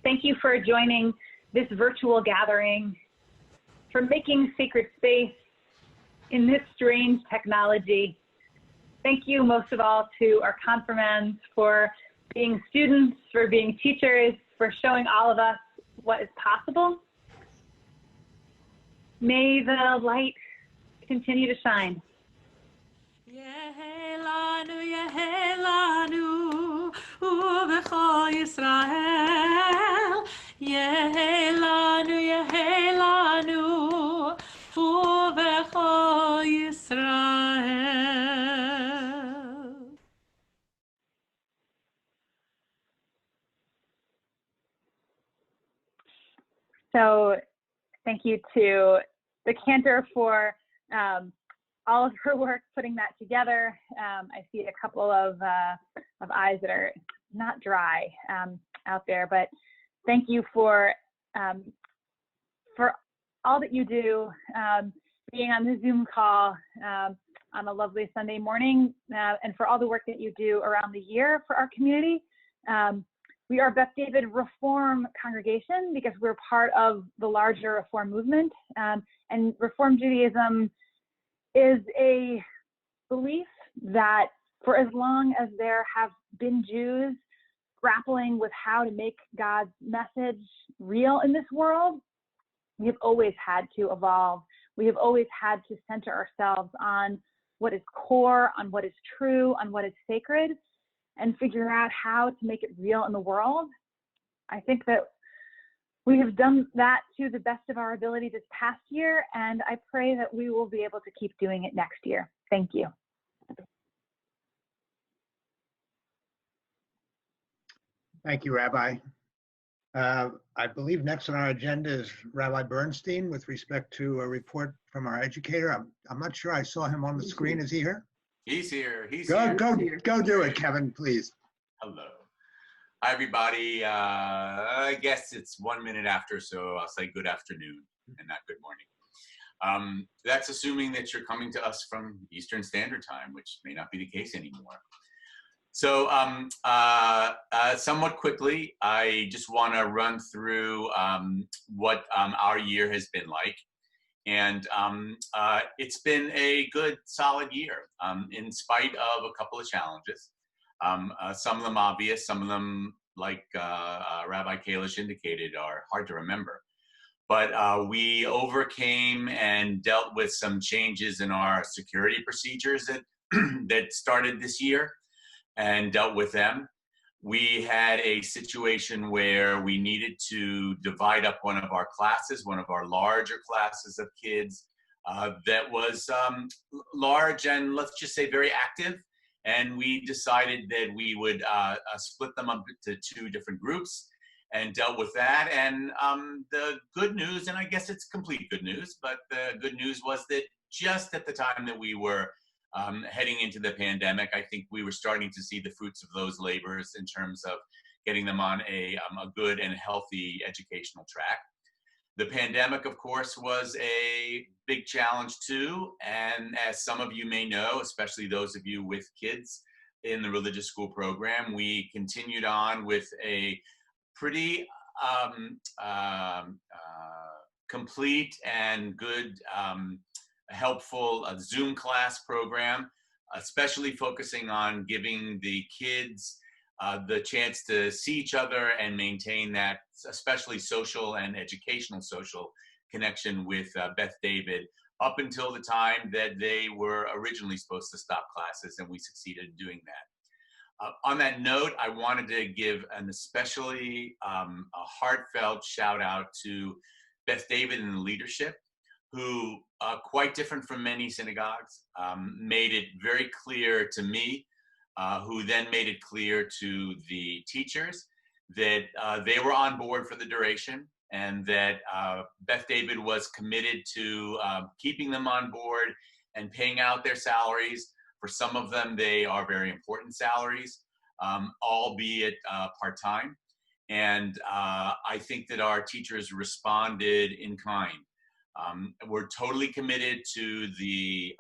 Thank you for joining this virtual gathering, for making sacred space in this strange technology. Thank you most of all to our confirmands for being students, for being teachers, for showing all of us what is possible. May the light continue to shine. Yehelanu, Yehelanu, Ubechol Yisrael. Yehelanu, Yehelanu, Ubechol Yisrael. So thank you to the cantor for all of her work putting that together. I see a couple of eyes that are not dry out there, but thank you for all that you do, being on the Zoom call on a lovely Sunday morning, and for all the work that you do around the year for our community. We are Beth David Reform Congregation because we're part of the larger Reform movement, and Reform Judaism is a belief that for as long as there have been Jews grappling with how to make God's message real in this world, we have always had to evolve. We have always had to center ourselves on what is core, on what is true, on what is sacred, and figure out how to make it real in the world. I think that we have done that to the best of our ability this past year, and I pray that we will be able to keep doing it next year. Thank you. Thank you, Rabbi. I believe next on our agenda is Rabbi Bernstein with respect to a report from our educator. I'm not sure I saw him on the screen. Is he here? He's here. He's go, here. Go do it, Kevin, please. Hello. Hi, everybody. I guess it's 1 minute after, so I'll say good afternoon and not good morning. That's assuming that you're coming to us from Eastern Standard Time, which may not be the case anymore. So somewhat quickly, I just want to run through what our year has been like. And it's been a good, solid year, in spite of a couple of challenges. Some of them obvious, some of them, like Rabbi Kalish indicated, are hard to remember. But we overcame and dealt with some changes in our security procedures that started this year and dealt with them. We had a situation where we needed to divide up one of our classes, one of our larger classes of kids that was large and, let's just say, very active. And we decided that we would split them up into 2 different groups and dealt with that. And the good news, and I guess it's complete good news, but the good news was that just at the time that we were heading into the pandemic, I think we were starting to see the fruits of those labors in terms of getting them on a good and healthy educational track. The pandemic, of course, was a big challenge too. And as some of you may know, especially those of you with kids in the religious school program, we continued on with a pretty complete and good helpful Zoom class program, especially focusing on giving the kids the chance to see each other and maintain that especially social and educational social connection with Beth David up until the time that they were originally supposed to stop classes, and we succeeded in doing that. On that note, I wanted to give an especially a heartfelt shout out to Beth David and the leadership, who, quite different from many synagogues, made it very clear to me, who then made it clear to the teachers that they were on board for the duration, and that Beth David was committed to keeping them on board and paying out their salaries. For some of them, they are very important salaries, albeit part-time. And I think that our teachers responded in kind. We're totally committed to the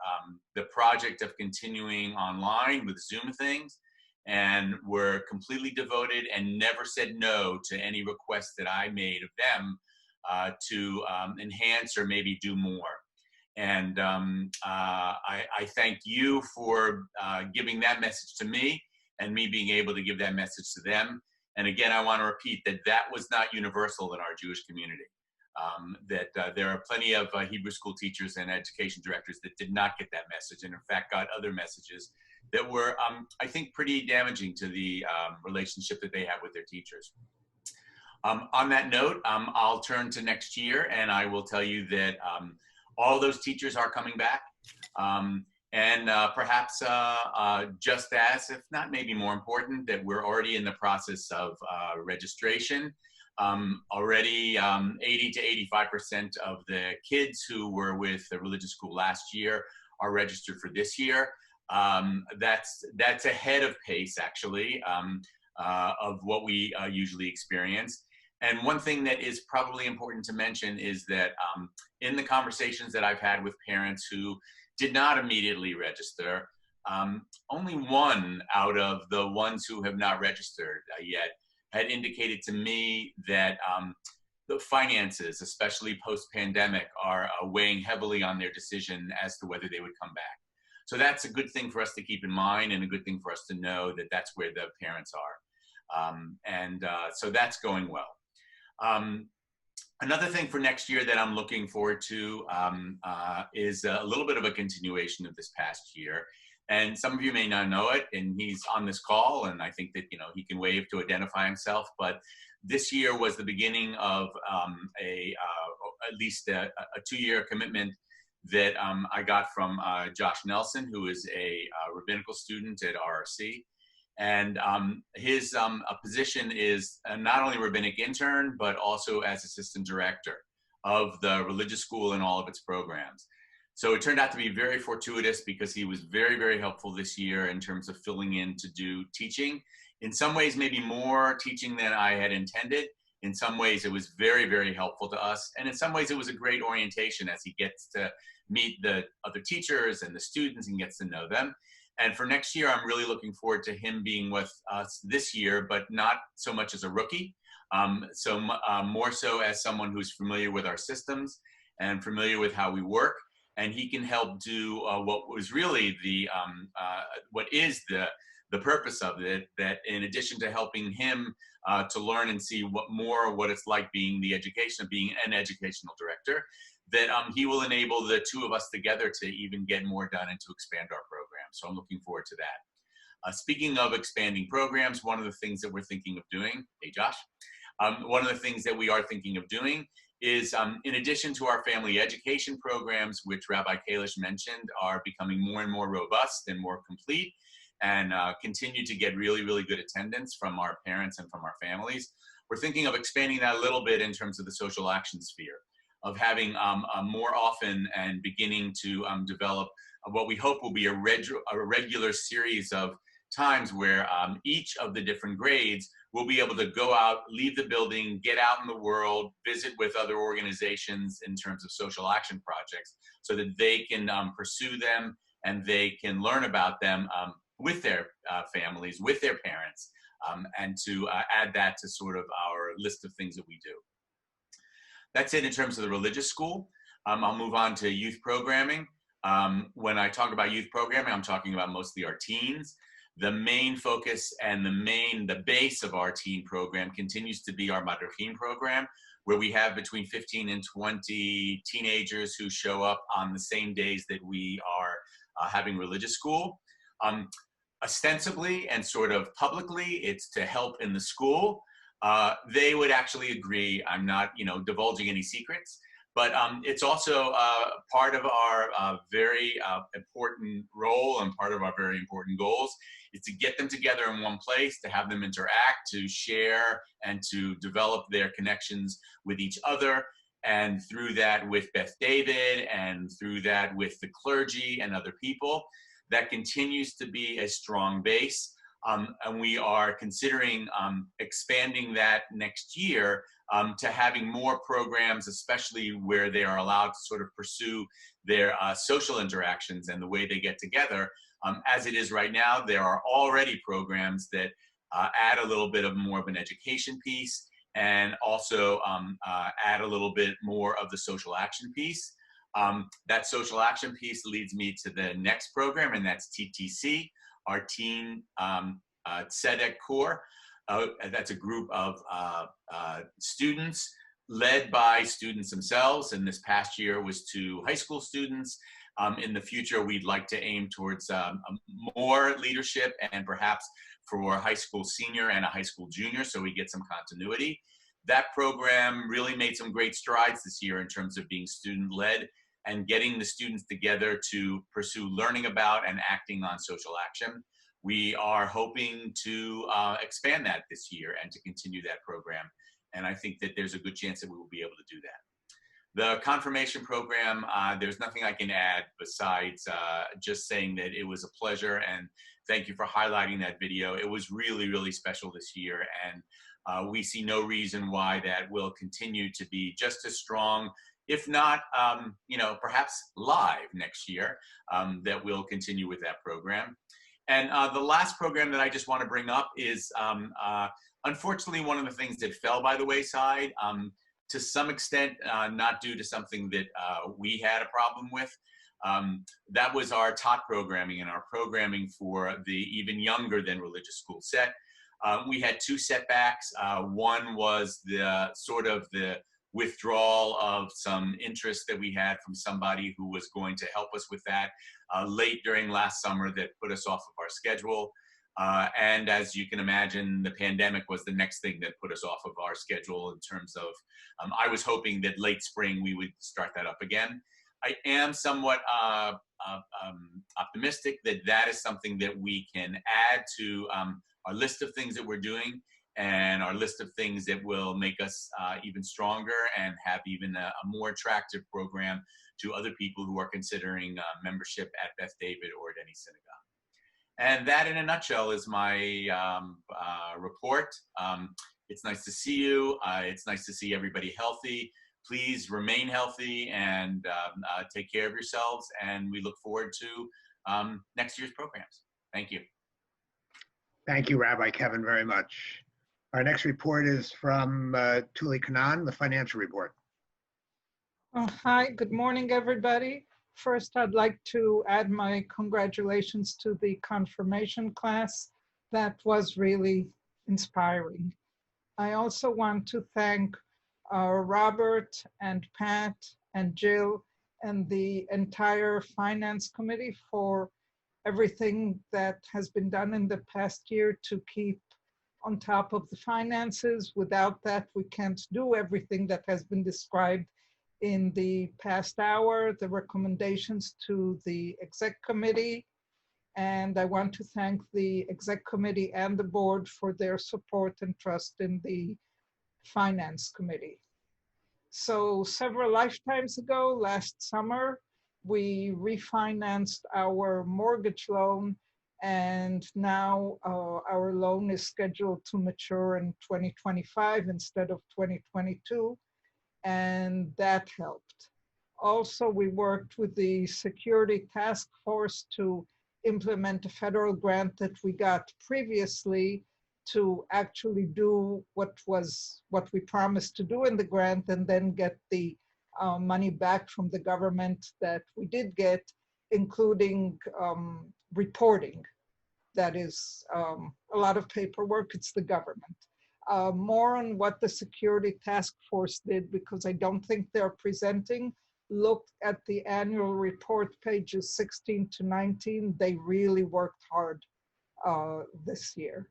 project of continuing online with Zoom things, and we're completely devoted and never said no to any requests that I made of them to enhance or maybe do more. And I thank you for giving that message to me and me being able to give that message to them. And again, I want to repeat that that was not universal in our Jewish community. There are plenty of Hebrew school teachers and education directors that did not get that message, and in fact got other messages that were, I think, pretty damaging to the relationship that they have with their teachers. On that note, I'll turn to next year, and I will tell you that all those teachers are coming back, and perhaps just as, if not maybe more important, that we're already in the process of registration. Already 80 to 85% of the kids who were with the religious school last year are registered for this year. That's ahead of pace, actually, of what we usually experience. And one thing that is probably important to mention is that in the conversations that I've had with parents who did not immediately register, only one out of the ones who have not registered yet had indicated to me that the finances, especially post-pandemic, are weighing heavily on their decision as to whether they would come back. So that's a good thing for us to keep in mind, and a good thing for us to know that that's where the parents are. So that's going well. Another thing for next year that I'm looking forward to is a little bit of a continuation of this past year. And some of you may not know it, and he's on this call, and I think that, you know, he can wave to identify himself. But this year was the beginning of at least a 2-year commitment that I got from Josh Nelson, who is a rabbinical student at RRC. And his position is not only rabbinic intern, but also as assistant director of the religious school and all of its programs. So it turned out to be very fortuitous, because he was very, very helpful this year in terms of filling in to do teaching. In some ways, maybe more teaching than I had intended. In some ways, it was very, very helpful to us. And in some ways, it was a great orientation as he gets to meet the other teachers and the students and gets to know them. And for next year, I'm really looking forward to him being with us this year, but not so much as a rookie, more so as someone who's familiar with our systems and familiar with how we work. And he can help do what was really what is the purpose of it, that in addition to helping him to learn and see what it's like being an educational director, that he will enable the two of us together to even get more done and to expand our program. So I'm looking forward to that. Speaking of expanding programs, one of the things that we're thinking of doing, hey Josh, one of the things that we are thinking of doing is, in addition to our family education programs, which Rabbi Kalish mentioned, are becoming more and more robust and more complete, and continue to get really, really good attendance from our parents and from our families, we're thinking of expanding that a little bit in terms of the social action sphere, of having more often and beginning to develop what we hope will be a regular series of times where each of the different grades will be able to go out, leave the building, get out in the world, visit with other organizations in terms of social action projects, so that they can pursue them and they can learn about them with their families, with their parents, and to add that to sort of our list of things that we do. That's it in terms of the religious school. I'll move on to youth programming. When I talk about youth programming, I'm talking about mostly our teens. The main focus and the base of our teen program continues to be our Madrichin program, where we have between 15 and 20 teenagers who show up on the same days that we are having religious school. Ostensibly and sort of publicly, it's to help in the school. They would actually agree. I'm not, divulging any secrets, but it's also part of our very important role and part of our very important goals is to get them together in one place, to have them interact, to share, and to develop their connections with each other. And through that with Beth David, and through that with the clergy and other people, that continues to be a strong base. And we are considering expanding that next year to having more programs, especially where they are allowed to sort of pursue their social interactions and the way they get together. As it is right now, there are already programs that add a little bit of more of an education piece, and also add a little bit more of the social action piece. That social action piece leads me to the next program, and that's TTC, our Teen Tzedek Corps. That's a group of students led by students themselves, and this past year was to high school students. In the future, we'd like to aim towards more leadership, and perhaps for a high school senior and a high school junior, so we get some continuity. That program really made some great strides this year in terms of being student-led and getting the students together to pursue learning about and acting on social action. We are hoping to expand that this year and to continue that program. And I think that there's a good chance that we will be able to do that. The confirmation program, there's nothing I can add besides just saying that it was a pleasure, and thank you for highlighting that video. It was really, really special this year, and we see no reason why that will continue to be just as strong, if not, perhaps live next year, that we'll continue with that program. And the last program that I just want to bring up is, unfortunately, one of the things that fell by the wayside, to some extent, not due to something that we had a problem with. That was our tot programming and our programming for the even younger than religious school set. We had two setbacks. One was the sort of the withdrawal of some interest that we had from somebody who was going to help us with that late during last summer that put us off of our schedule. And as you can imagine, the pandemic was the next thing that put us off of our schedule in terms of, I was hoping that late spring we would start that up again. I am somewhat optimistic that that is something that we can add to our list of things that we're doing, and our list of things that will make us even stronger and have even a more attractive program to other people who are considering membership at Beth David or at any synagogue. And that in a nutshell is my report. It's nice to see you. It's nice to see everybody healthy. Please remain healthy and take care of yourselves. And we look forward to next year's programs. Thank you. Thank you, Rabbi Kevin, very much. Our next report is from Tuli Kanan, the financial report. Hi, good morning, everybody. First, I'd like to add my congratulations to the confirmation class. That was really inspiring. I also want to thank Robert and Pat and Jill and the entire finance committee for everything that has been done in the past year to keep on top of the finances. Without that, we can't do everything that has been described in the past hour, the recommendations to the exec committee. And I want to thank the exec committee and the board for their support and trust in the finance committee. So several lifetimes ago, last summer, we refinanced our mortgage loan, and now our loan is scheduled to mature in 2025 instead of 2022, and that helped. Also, we worked with the Security Task Force to implement a federal grant that we got previously to actually do what we promised to do in the grant, and then get the money back from the government that we did get, including reporting. That is a lot of paperwork. It's the government. more on what the security task force did, because I don't think they're presenting. Look at the annual report, pages 16 to 19. They really worked hard this year.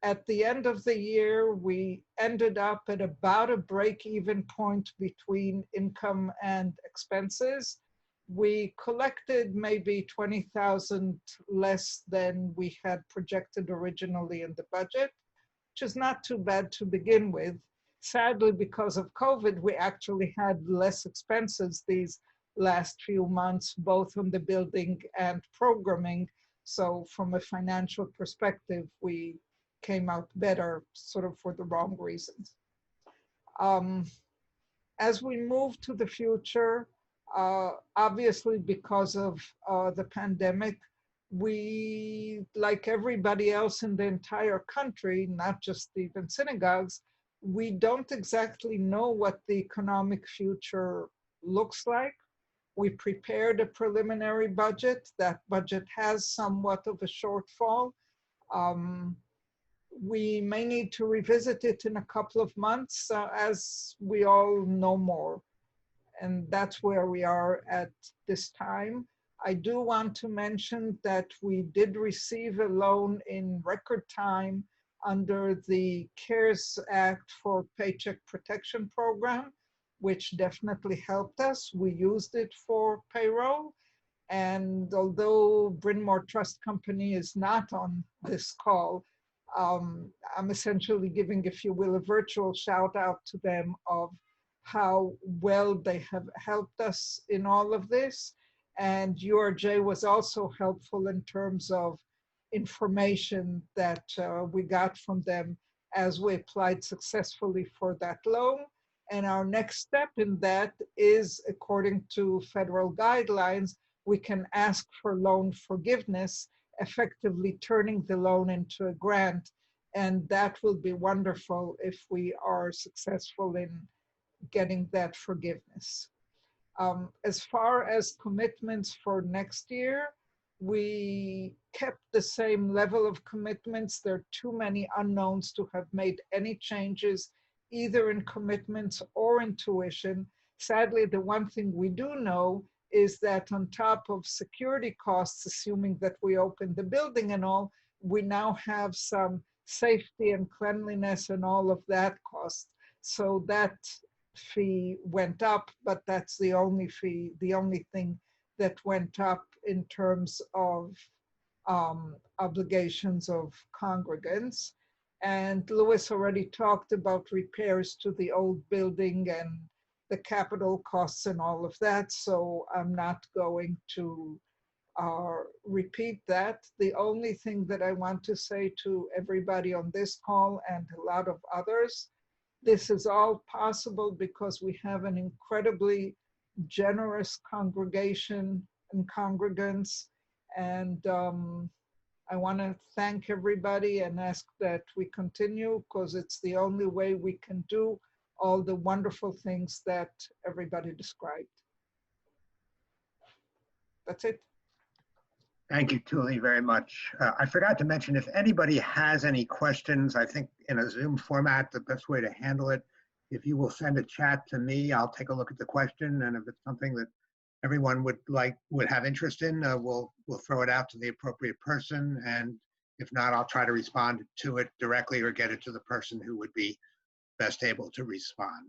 At the end of the year, we ended up at about a break-even point between income and expenses. We collected maybe 20,000 less than we had projected originally in the budget, which is not too bad to begin with. Sadly, because of COVID, we actually had less expenses these last few months, both on the building and programming. So from a financial perspective, we came out better, sort of for the wrong reasons. As we move to the future, obviously because of the pandemic, we, like everybody else in the entire country, not just even synagogues, we don't exactly know what the economic future looks like. We prepared a preliminary budget. That budget has somewhat of a shortfall. We may need to revisit it in a couple of months as we all know more. And that's where we are at this time. I do want to mention that we did receive a loan in record time under the CARES Act for Paycheck Protection Program, which definitely helped us. We used it for payroll. And although Bryn Mawr Trust Company is not on this call, I'm essentially giving, if you will, a virtual shout out to them of how well they have helped us in all of this. And URJ was also helpful in terms of information that we got from them as we applied successfully for that loan. And our next step in that is, according to federal guidelines, we can ask for loan forgiveness, effectively turning the loan into a grant. And that will be wonderful if we are successful in getting that forgiveness. As far as commitments for next year, we kept the same level of commitments. There are too many unknowns to have made any changes, either in commitments or in tuition. Sadly, the one thing we do know is that on top of security costs, assuming that we open the building and all, we now have some safety and cleanliness and all of that cost. So that fee went up, but that's the only fee, the only thing that went up in terms of obligations of congregants. And Louis already talked about repairs to the old building and the capital costs and all of that, so I'm not going to repeat that. The only thing that I want to say to everybody on this call and a lot of others, this is all possible because we have an incredibly generous congregation and congregants, and I want to thank everybody and ask that we continue, because it's the only way we can do all the wonderful things that everybody described. That's it. Thank you, Tuli, very much. I forgot to mention, if anybody has any questions, I think in a Zoom format, the best way to handle it, if you will send a chat to me, I'll take a look at the question, and if it's something that everyone would have interest in, we'll throw it out to the appropriate person, and if not, I'll try to respond to it directly or get it to the person who would be best able to respond.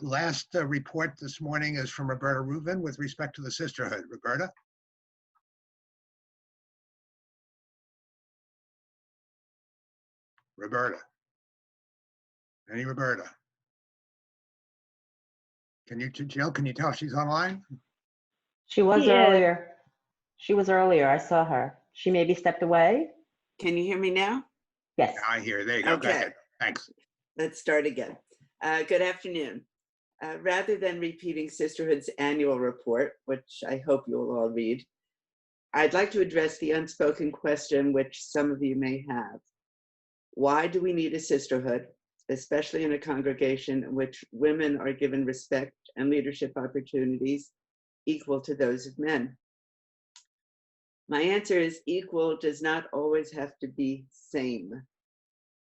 Last report this morning is from Roberta Rubin with respect to the sisterhood. Roberta? Roberta. Any Roberta? Jill, can you tell if she's online? She was earlier. She was earlier. I saw her. She maybe stepped away. Can you hear me now? Yes. I hear. There you go. Okay. Go ahead. Thanks. Let's start again. Good afternoon. Rather than repeating Sisterhood's annual report, which I hope you'll all read, I'd like to address the unspoken question which some of you may have. Why do we need a sisterhood, especially in a congregation in which women are given respect and leadership opportunities equal to those of men? My answer is equal does not always have to be same.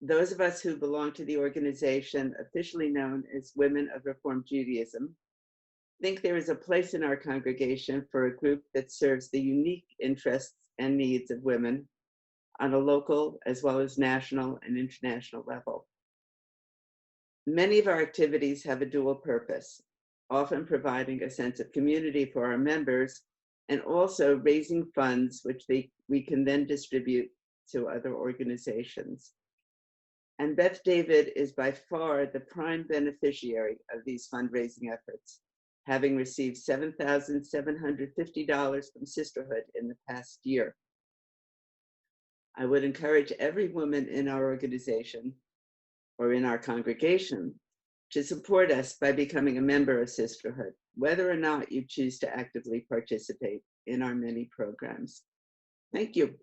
Those of us who belong to the organization officially known as Women of Reform Judaism think there is a place in our congregation for a group that serves the unique interests and needs of women on a local as well as national and international level. Many of our activities have a dual purpose, often providing a sense of community for our members and also raising funds which we can then distribute to other organizations. And Beth David is by far the prime beneficiary of these fundraising efforts, having received $7,750 from Sisterhood in the past year. I would encourage every woman in our organization or in our congregation to support us by becoming a member of Sisterhood, whether or not you choose to actively participate in our many programs. Thank you.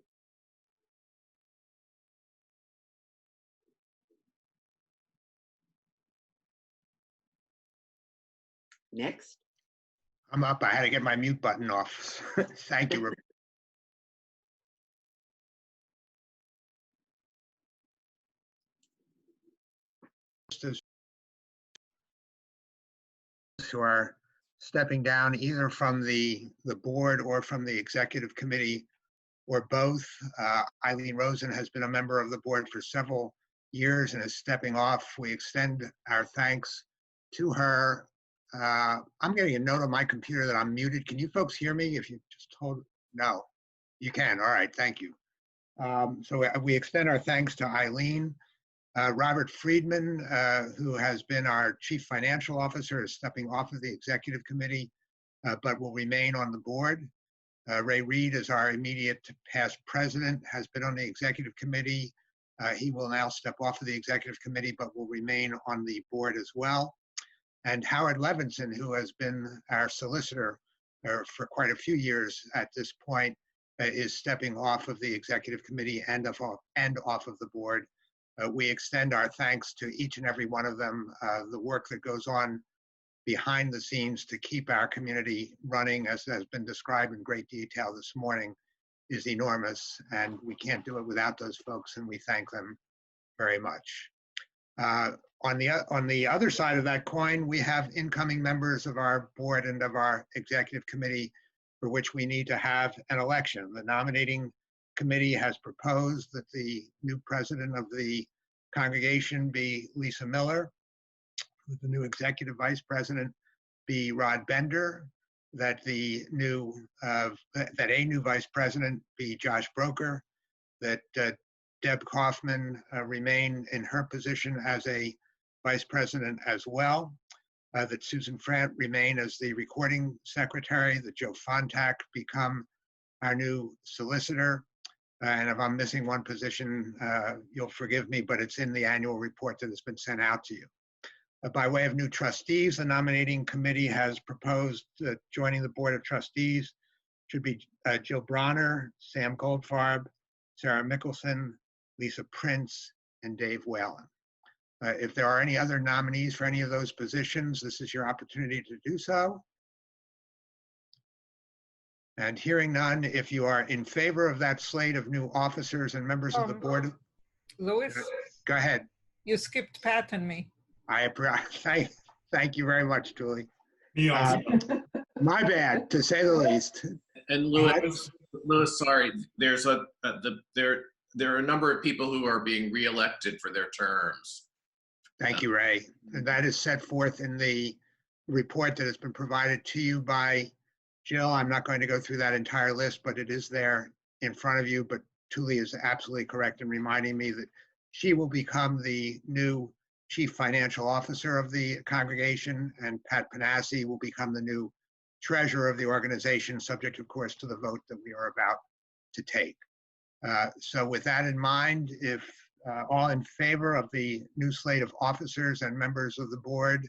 Next. I'm up. I had to get my mute button off. Thank you, Rebecca. Who are stepping down either from the board or from the executive committee or both. Eileen Rosen has been a member of the board for several years and is stepping off. We extend our thanks to her. I'm getting a note on my computer that I'm muted. Can you folks hear me? If you just hold, no, you can. All right, thank you. So we extend our thanks to Eileen. Robert Friedman, who has been our chief financial officer, is stepping off of the executive committee, but will remain on the board. Ray Reed is our immediate past president, has been on the executive committee. He will now step off of the executive committee, but will remain on the board as well. And Howard Levinson, who has been our solicitor for quite a few years at this point, is stepping off of the executive committee and off of the board. We extend our thanks to each and every one of them. The work that goes on behind the scenes to keep our community running, as has been described in great detail this morning, is enormous, and we can't do it without those folks, and we thank them very much. On the other side of that coin, we have incoming members of our board and of our executive committee for which we need to have an election. The nominating committee has proposed that the new president of the congregation be Lisa Miller, that the new executive vice president be Rod Bender, that a new vice president be Josh Broker, that Deb Kaufman remain in her position as a vice president as well, that Susan Frant remain as the recording secretary, that Joe Fontak become our new solicitor. And if I'm missing one position, you'll forgive me, but it's in the annual report that has been sent out to you. By way of new trustees, the nominating committee has proposed that joining the board of trustees should be Jill Bronner, Sam Goldfarb, Sarah Mickelson, Lisa Prince, and Dave Whalen. If there are any other nominees for any of those positions, this is your opportunity to do so. And hearing none, if you are in favor of that slate of new officers and members of the board. Louis? Go ahead. You skipped Pat and me. Thank you very much, Julie. Me also. My bad, to say the least. And Louis, sorry, there are a number of people who are being reelected for their terms. Thank you, Ray. And that is set forth in the report that has been provided to you by Jill. I'm not going to go through that entire list, but it is there in front of you. But Julie is absolutely correct in reminding me that she will become the new chief financial officer of the congregation, and Pat Panassi will become the new treasurer of the organization, subject, of course, to the vote that we are about to take. So with that in mind, if all in favor of the new slate of officers and members of the board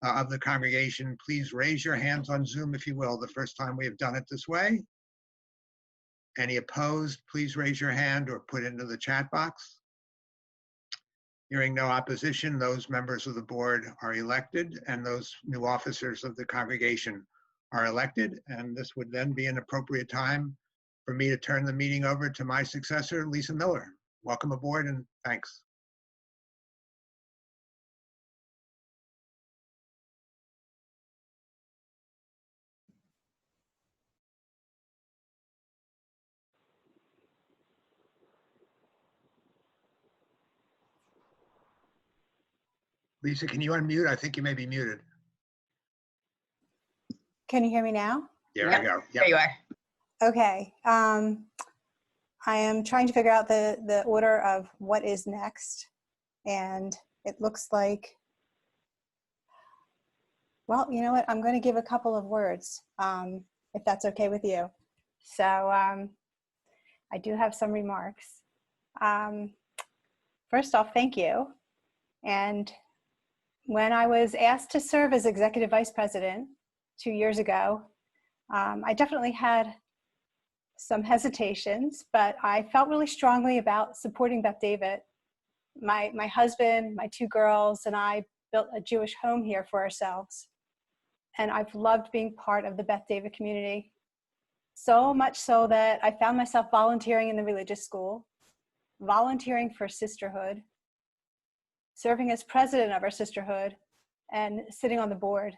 of the congregation, please raise your hands on Zoom, if you will, the first time we have done it this way. Any opposed, please raise your hand or put into the chat box. Hearing no opposition, those members of the board are elected and those new officers of the congregation are elected. And this would then be an appropriate time for me to turn the meeting over to my successor, Lisa Miller. Welcome aboard and thanks. Lisa, can you unmute? I think you may be muted. Can you hear me now? There we go. There you are. Okay. I am trying to figure out the order of what is next. And it looks like, well, you know what? I'm going to give a couple of words, if that's okay with you. So I do have some remarks. First off, thank you. And when I was asked to serve as executive vice president 2 years ago, I definitely had some hesitations, but I felt really strongly about supporting Beth David. My husband, my 2 girls, and I built a Jewish home here for ourselves. And I've loved being part of the Beth David community. So much so that I found myself volunteering in the religious school, volunteering for sisterhood, serving as president of our sisterhood, and sitting on the board.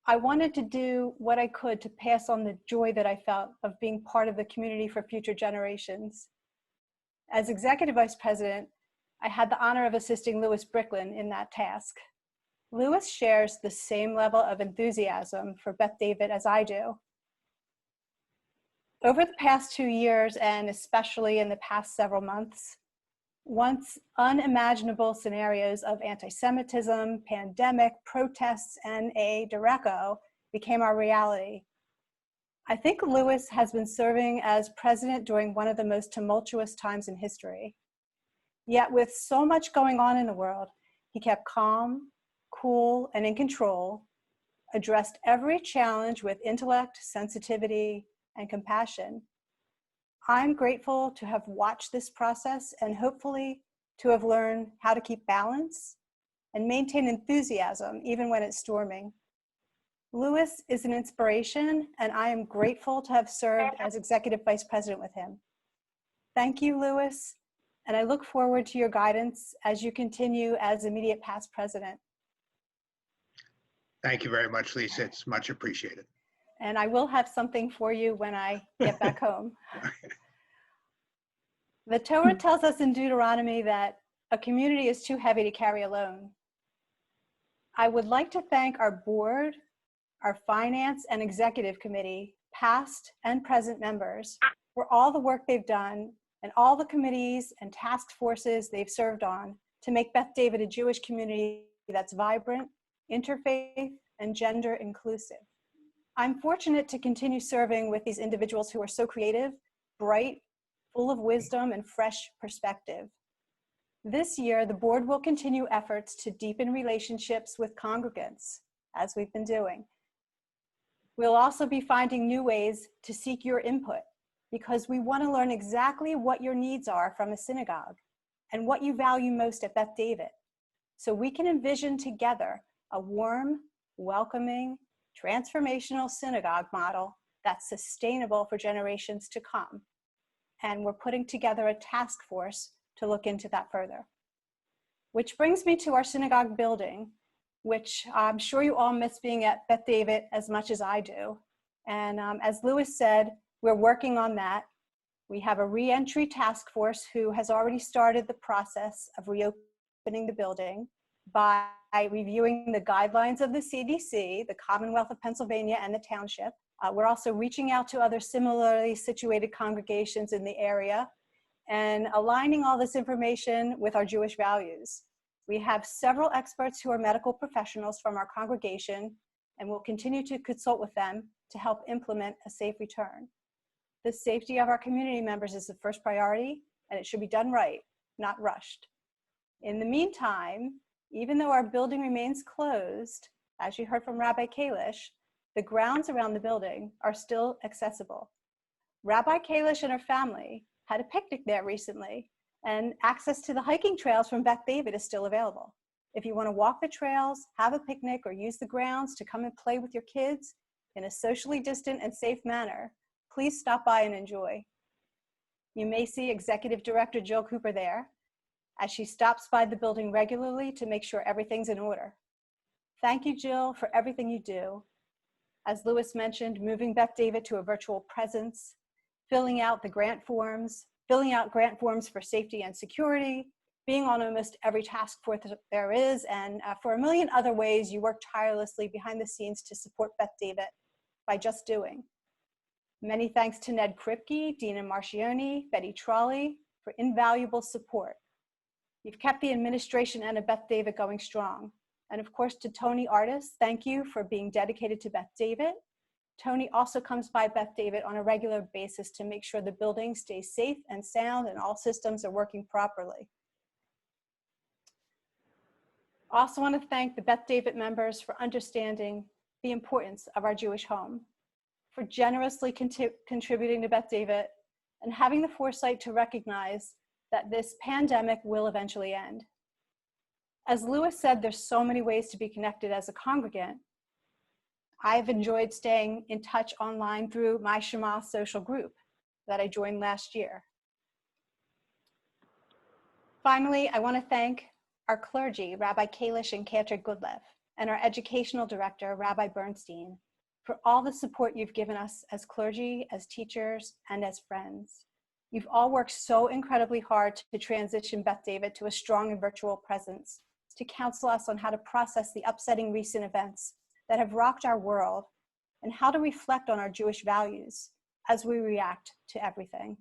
I wanted to do what I could to pass on the joy that I felt of being part of the community for future generations. As executive vice president, I had the honor of assisting Louis Bricklin in that task. Louis shares the same level of enthusiasm for Beth David as I do. Over the past 2 years, and especially in the past several months, once unimaginable scenarios of anti-Semitism, pandemic, protests, and a derecho became our reality. I think Louis has been serving as president during one of the most tumultuous times in history. Yet with so much going on in the world, he kept calm, cool, and in control, addressed every challenge with intellect, sensitivity, and compassion. I'm grateful to have watched this process and hopefully to have learned how to keep balance and maintain enthusiasm even when it's storming. Louis is an inspiration, and I am grateful to have served as executive vice president with him. Thank you, Louis, and I look forward to your guidance as you continue as immediate past president. Thank you very much, Lisa. It's much appreciated. And I will have something for you when I get back home. The Torah tells us in Deuteronomy that a community is too heavy to carry alone. I would like to thank our board, our finance and executive committee, past and present members, for all the work they've done and all the committees and task forces they've served on to make Beth David a Jewish community that's vibrant, interfaith, and gender inclusive. I'm fortunate to continue serving with these individuals who are so creative, bright, full of wisdom and fresh perspective. This year, the board will continue efforts to deepen relationships with congregants, as we've been doing. We'll also be finding new ways to seek your input, because we want to learn exactly what your needs are from a synagogue and what you value most at Beth David, so we can envision together a warm, welcoming, transformational synagogue model that's sustainable for generations to come. And we're putting together a task force to look into that further. Which brings me to our synagogue building, which I'm sure you all miss being at Beth David as much as I do. And as Louis said, we're working on that. We have a re-entry task force who has already started the process of reopening the building by reviewing the guidelines of the CDC, the Commonwealth of Pennsylvania, and the township. We're also reaching out to other similarly situated congregations in the area and aligning all this information with our Jewish values. We have several experts who are medical professionals from our congregation, and we'll continue to consult with them to help implement a safe return. The safety of our community members is the first priority, and it should be done right, not rushed. In the meantime, even though our building remains closed, as you heard from Rabbi Kalish, the grounds around the building are still accessible. Rabbi Kalish and her family had a picnic there recently, and access to the hiking trails from Beth David is still available. If you want to walk the trails, have a picnic, or use the grounds to come and play with your kids in a socially distant and safe manner, please stop by and enjoy. You may see Executive Director Jill Cooper there, as she stops by the building regularly to make sure everything's in order. Thank you, Jill, for everything you do. As Louis mentioned, moving Beth David to a virtual presence, filling out grant forms for safety and security, being on almost every task force there is, and for a million other ways you work tirelessly behind the scenes to support Beth David by just doing. Many thanks to Ned Kripke, Dina Marchioni, Betty Trolley for invaluable support. You've kept the administration and Beth David going strong. And of course, to Tony Artis, thank you for being dedicated to Beth David. Tony also comes by Beth David on a regular basis to make sure the building stays safe and sound and all systems are working properly. I also want to thank the Beth David members for understanding the importance of our Jewish home, for generously contributing to Beth David, and having the foresight to recognize that this pandemic will eventually end. As Lewis said, there's so many ways to be connected as a congregant. I've enjoyed staying in touch online through my Shema social group that I joined last year. Finally, I want to thank our clergy, Rabbi Kalish and Cantor Goodlev, and our educational director, Rabbi Bernstein, for all the support you've given us as clergy, as teachers, and as friends. You've all worked so incredibly hard to transition Beth David to a strong and virtual presence, to counsel us on how to process the upsetting recent events that have rocked our world and how to reflect on our Jewish values as we react to everything.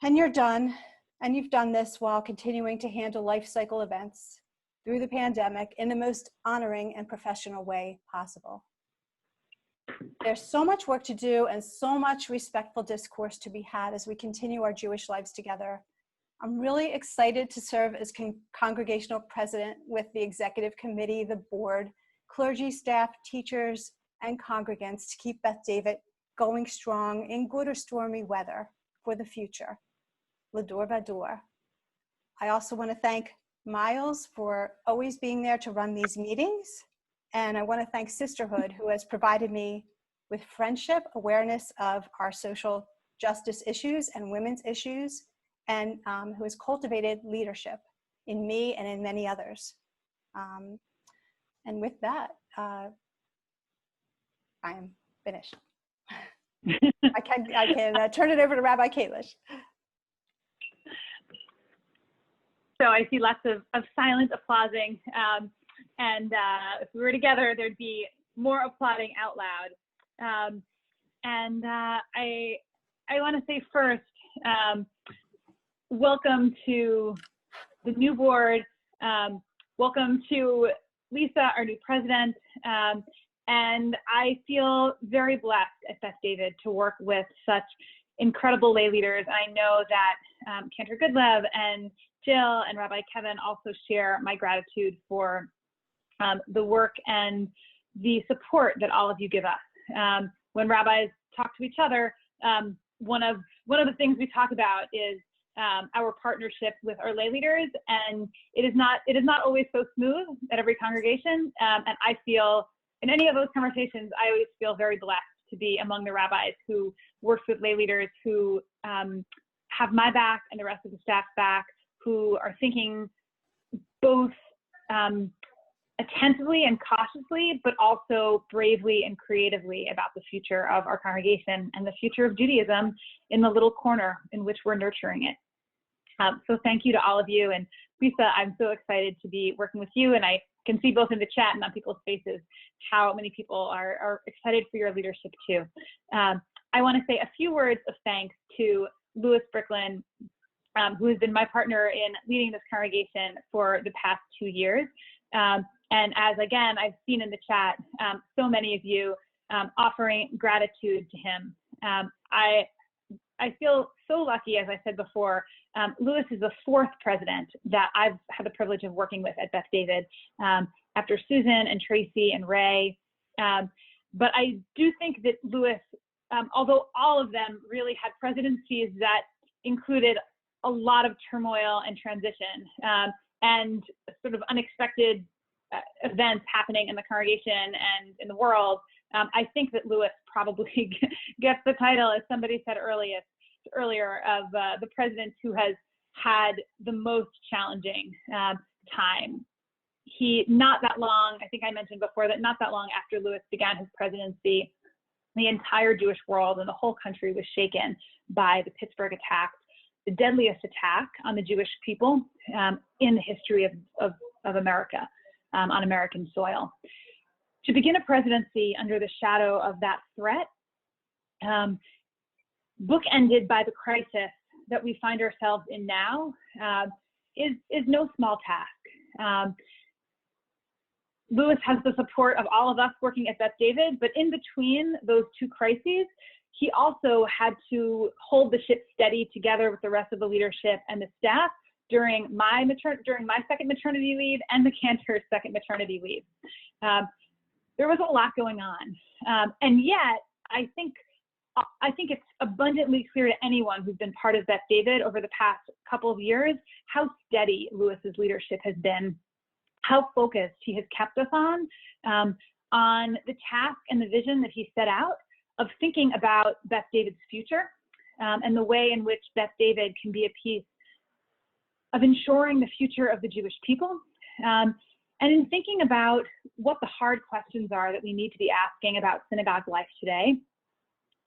And you're done, and you've done this while continuing to handle life cycle events through the pandemic in the most honoring and professional way possible. There's so much work to do and so much respectful discourse to be had as we continue our Jewish lives together. I'm really excited to serve as congregational president with the executive committee, the board, clergy, staff, teachers, and congregants to keep Beth David going strong in good or stormy weather for the future. L'dor vador. I also want to thank Miles for always being there to run these meetings. And I want to thank Sisterhood, who has provided me with friendship, awareness of our social justice issues and women's issues, and who has cultivated leadership in me and in many others. And with that, I am finished. I can turn it over to Rabbi Kalish. So I see lots of silent applauding. And if we were together, there'd be more applauding out loud. I want to say first, welcome to the new board. Welcome to Lisa, our new president. And I feel very blessed at Beth David to work with such incredible lay leaders. I know that Cantor Goodlev and Jill and Rabbi Kevin also share my gratitude for the work and the support that all of you give us. When rabbis talk to each other, one of the things we talk about is our partnership with our lay leaders, and it is not always so smooth at every congregation. And I feel in any of those conversations, I always feel very blessed to be among the rabbis who works with lay leaders who have my back and the rest of the staff's back, who are thinking both attentively and cautiously, but also bravely and creatively about the future of our congregation and the future of Judaism in the little corner in which we're nurturing it. So thank you to all of you. And Lisa, I'm so excited to be working with you. And I can see both in the chat and on people's faces how many people are excited for your leadership too. I want to say a few words of thanks to Louis Bricklin, who has been my partner in leading this congregation for the past 2 years. And as again, I've seen in the chat, so many of you offering gratitude to him. I feel so lucky, as I said before. Louis is the 4th president that I've had the privilege of working with at Beth David, after Susan and Tracy and Ray. But I do think that Louis, although all of them really had presidencies that included a lot of turmoil and transition, and sort of unexpected events happening in the congregation and in the world, I think that Louis probably gets the title, as somebody said earlier, of the president who has had the most challenging time. Not that long, I think I mentioned before that not that long after Louis began his presidency, the entire Jewish world and the whole country was shaken by the Pittsburgh attacks. the deadliest attack on the Jewish people in the history of America, on American soil. To begin a presidency under the shadow of that threat, bookended by the crisis that we find ourselves in now, is no small task. Louis has the support of all of us working at Beth David, but in between those two crises, he also had to hold the ship steady together with the rest of the leadership and the staff during my second maternity leave and the Cantor's second maternity leave. There was a lot going on, and yet I think it's abundantly clear to anyone who's been part of Beth David over the past couple of years how steady Louis's leadership has been, how focused he has kept us on the task and the vision that he set out of thinking about Beth David's future and the way in which Beth David can be a piece of ensuring the future of the Jewish people, and in thinking about what the hard questions are that we need to be asking about synagogue life today,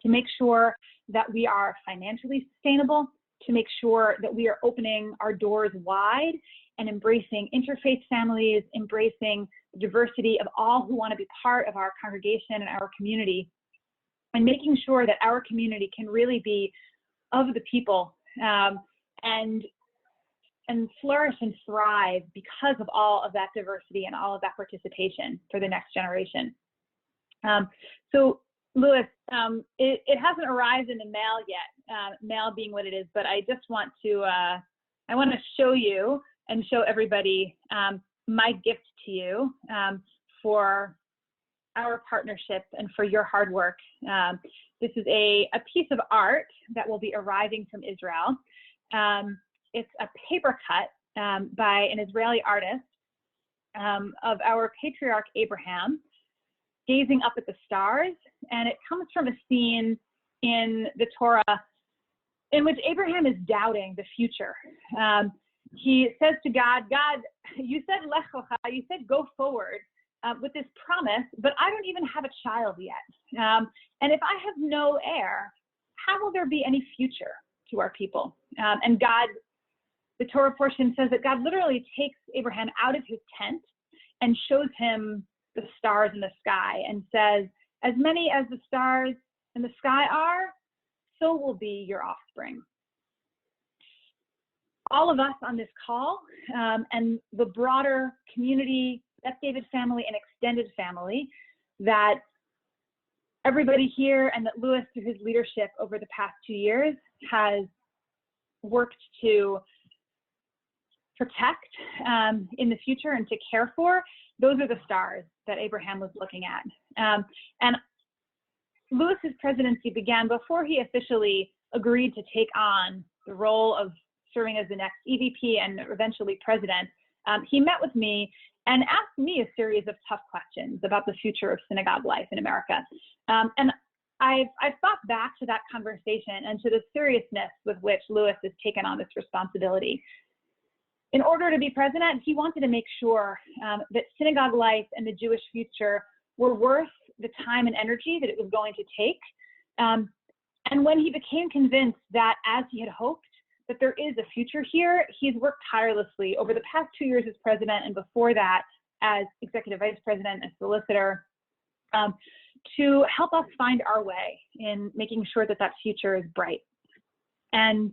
to make sure that we are financially sustainable, to make sure that we are opening our doors wide and embracing interfaith families, embracing the diversity of all who want to be part of our congregation and our community, and making sure that our community can really be of the people and flourish and thrive because of all of that diversity and all of that participation for the next generation. So Louis, it hasn't arrived in the mail yet, mail being what it is, but I just want to, I want to show you and show everybody my gift to you for our partnership and for your hard work. This is a piece of art that will be arriving from Israel. It's a paper cut by an Israeli artist of our patriarch Abraham, gazing up at the stars, and it comes from a scene in the Torah in which Abraham is doubting the future. He says to God, God, you said lech lecha, you said go forward with this promise, but I don't even have a child yet. And if I have no heir, how will there be any future to our people? And God, the Torah portion says that God literally takes Abraham out of his tent and shows him the stars in the sky and says, as many as the stars in the sky are, so will be your offspring. All of us on this call and the broader community, Beth David family and extended family, that everybody here and that Louis, through his leadership over the past 2 years, has worked to protect in the future and to care for, those are the stars that Abraham was looking at. And Louis's presidency began before he officially agreed to take on the role of serving as the next EVP and eventually president. He met with me and asked me a series of tough questions about the future of synagogue life in America. And I've thought back to that conversation and to the seriousness with which Louis has taken on this responsibility. In order to be president, he wanted to make sure that synagogue life and the Jewish future were worth the time and energy that it was going to take. And when he became convinced that, as he had hoped, that there is a future here, he's worked tirelessly over the past 2 years as president and before that as executive vice president and solicitor to help us find our way in making sure that that future is bright. And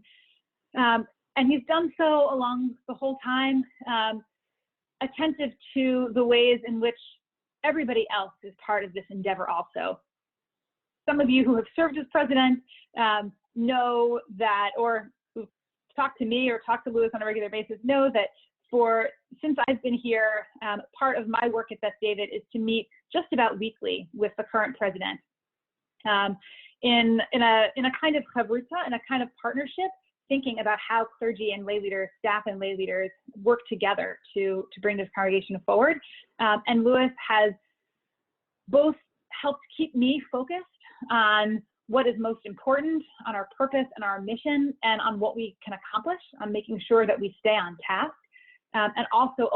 he's done so along the whole time, attentive to the ways in which everybody else is part of this endeavor also. Some of you who have served as president know that, or who've talked to me or talked to Louis on a regular basis, know that since I've been here, part of my work at Beth David is to meet just about weekly with the current president in a kind of chavruta, in a kind of partnership, thinking about how clergy and lay leaders, staff and lay leaders work together to bring this congregation forward. And Louis has both helped keep me focused on what is most important, on our purpose and our mission, and on what we can accomplish, on making sure that we stay on task. And also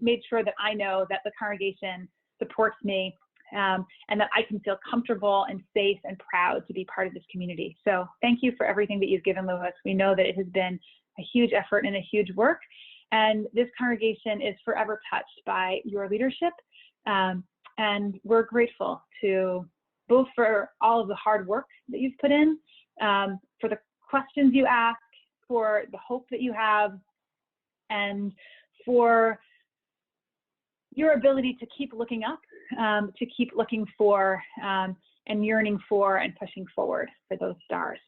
made sure that I know that the congregation supports me and that I can feel comfortable and safe and proud to be part of this community. So thank you for everything that you've given, Louis. We know that it has been a huge effort and a huge work, and this congregation is forever touched by your leadership, and we're grateful to both for all of the hard work that you've put in, for the questions you ask, for the hope that you have, and for your ability to keep looking up, to keep looking for and yearning for and pushing forward for those stars.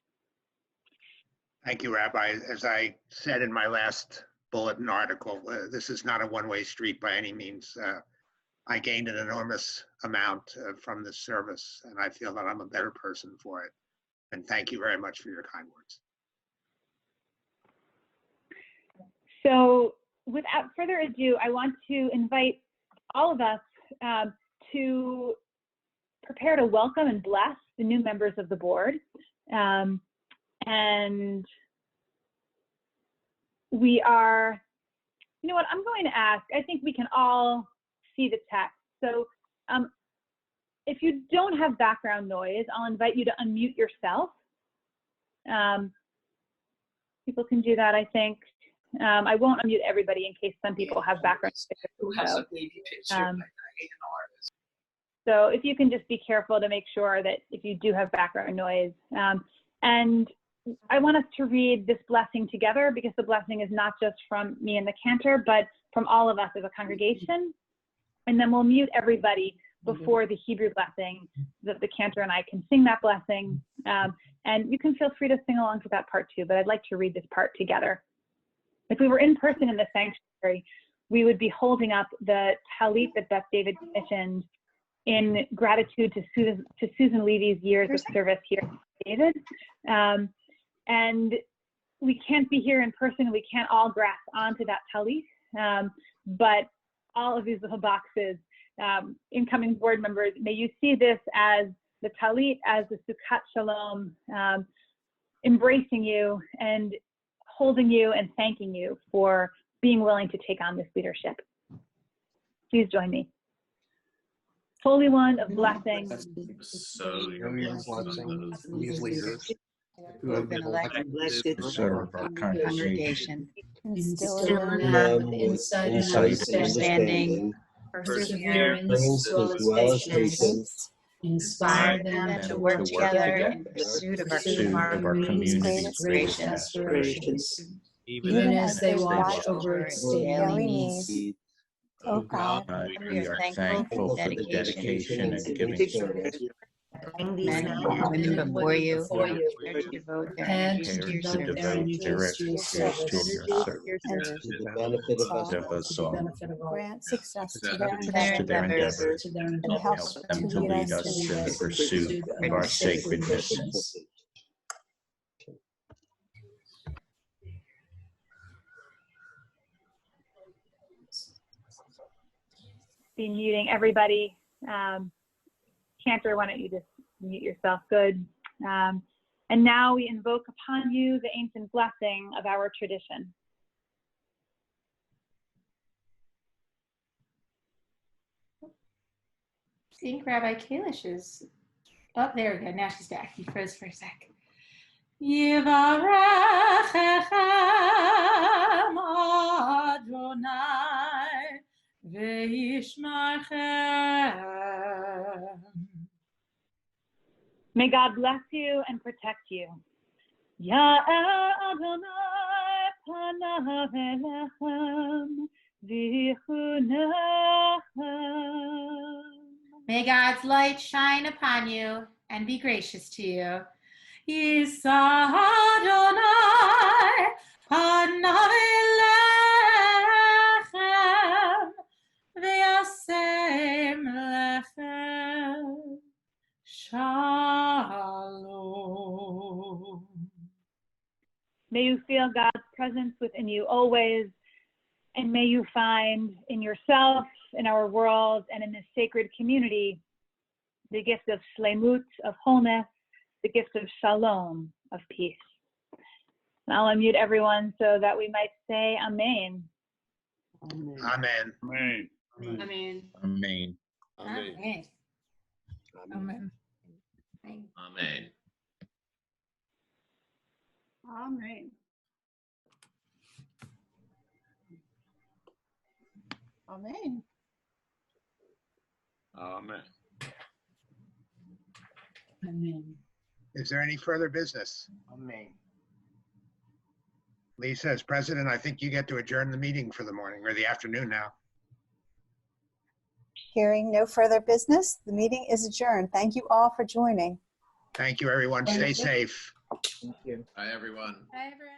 Thank you, Rabbi. As I said in my last bulletin article, this is not a one-way street by any means. I gained an enormous amount from this service, and I feel that I'm a better person for it. And thank you very much for your kind words. So without further ado, I want to invite all of us to prepare to welcome and bless the new members of the board. And we are, you know what, I'm going to ask, I think we can all see the text. So if you don't have background noise, I'll invite you to unmute yourself. People can do that, I think. I won't unmute everybody in case some people have background noise. So if you can just be careful to make sure that if you do have background noise. And I want us to read this blessing together, because the blessing is not just from me and the cantor, but from all of us as a congregation. And then we'll mute everybody before the Hebrew blessing, so that the cantor and I can sing that blessing. And you can feel free to sing along to that part too, but I'd like to read this part together. If we were in person in the sanctuary, we would be holding up the talit that Beth David commissioned in gratitude to Susan Levy's years of service here at David. And we can't be here in person, we can't all grasp onto that talit, but all of these little boxes, incoming board members, may you see this as the talit, as the Sukkot Shalom, embracing you and holding you and thanking you for being willing to take on this leadership. Please join me. Holy One of blessing, So these leaders who have been elected to serve our congregation, Instill in them with insight and understanding, perseverance as well as patience, inspire them to work together in pursuit of our community's greatest aspirations, even as they watch over its daily needs. Oh God, we are thankful for the dedication and giving service. Men and women before you to devote their energies to your service, to the benefit of us all. grant success to their endeavors, and help them to lead us in the pursuit of our sacredness. be muting everybody. Cantor, why don't you just mute yourself? Good. And now we invoke upon you the ancient blessing of our tradition. I think Rabbi Kalish is, oh, there we go. Now she's back. He froze for a sec. Yivarechechem Adonai ve'yishmachem. May God bless you and protect you. Ya'er Adonai panav elechem v'chunechem. May God's light shine upon you and be gracious to you. Yisa Adonai panav elechem v'yasem lechem shalom. May you feel God's presence within you always, and may you find in yourself, in our world, and in this sacred community, the gift of shlemut, of wholeness, the gift of shalom, of peace. And I'll unmute everyone so that we might say amen. Amen. Amen. Amen. Amen. Amen. Amen. Amen. Amen. Amen. Amen. Amen. Is there any further business? Amen. Lisa, as president, I think you get to adjourn the meeting for the morning or the afternoon now. Hearing no further business, the meeting is adjourned. Thank you all for joining. Thank you, everyone. Stay safe. Thank you. Bye, everyone. Bye, everyone.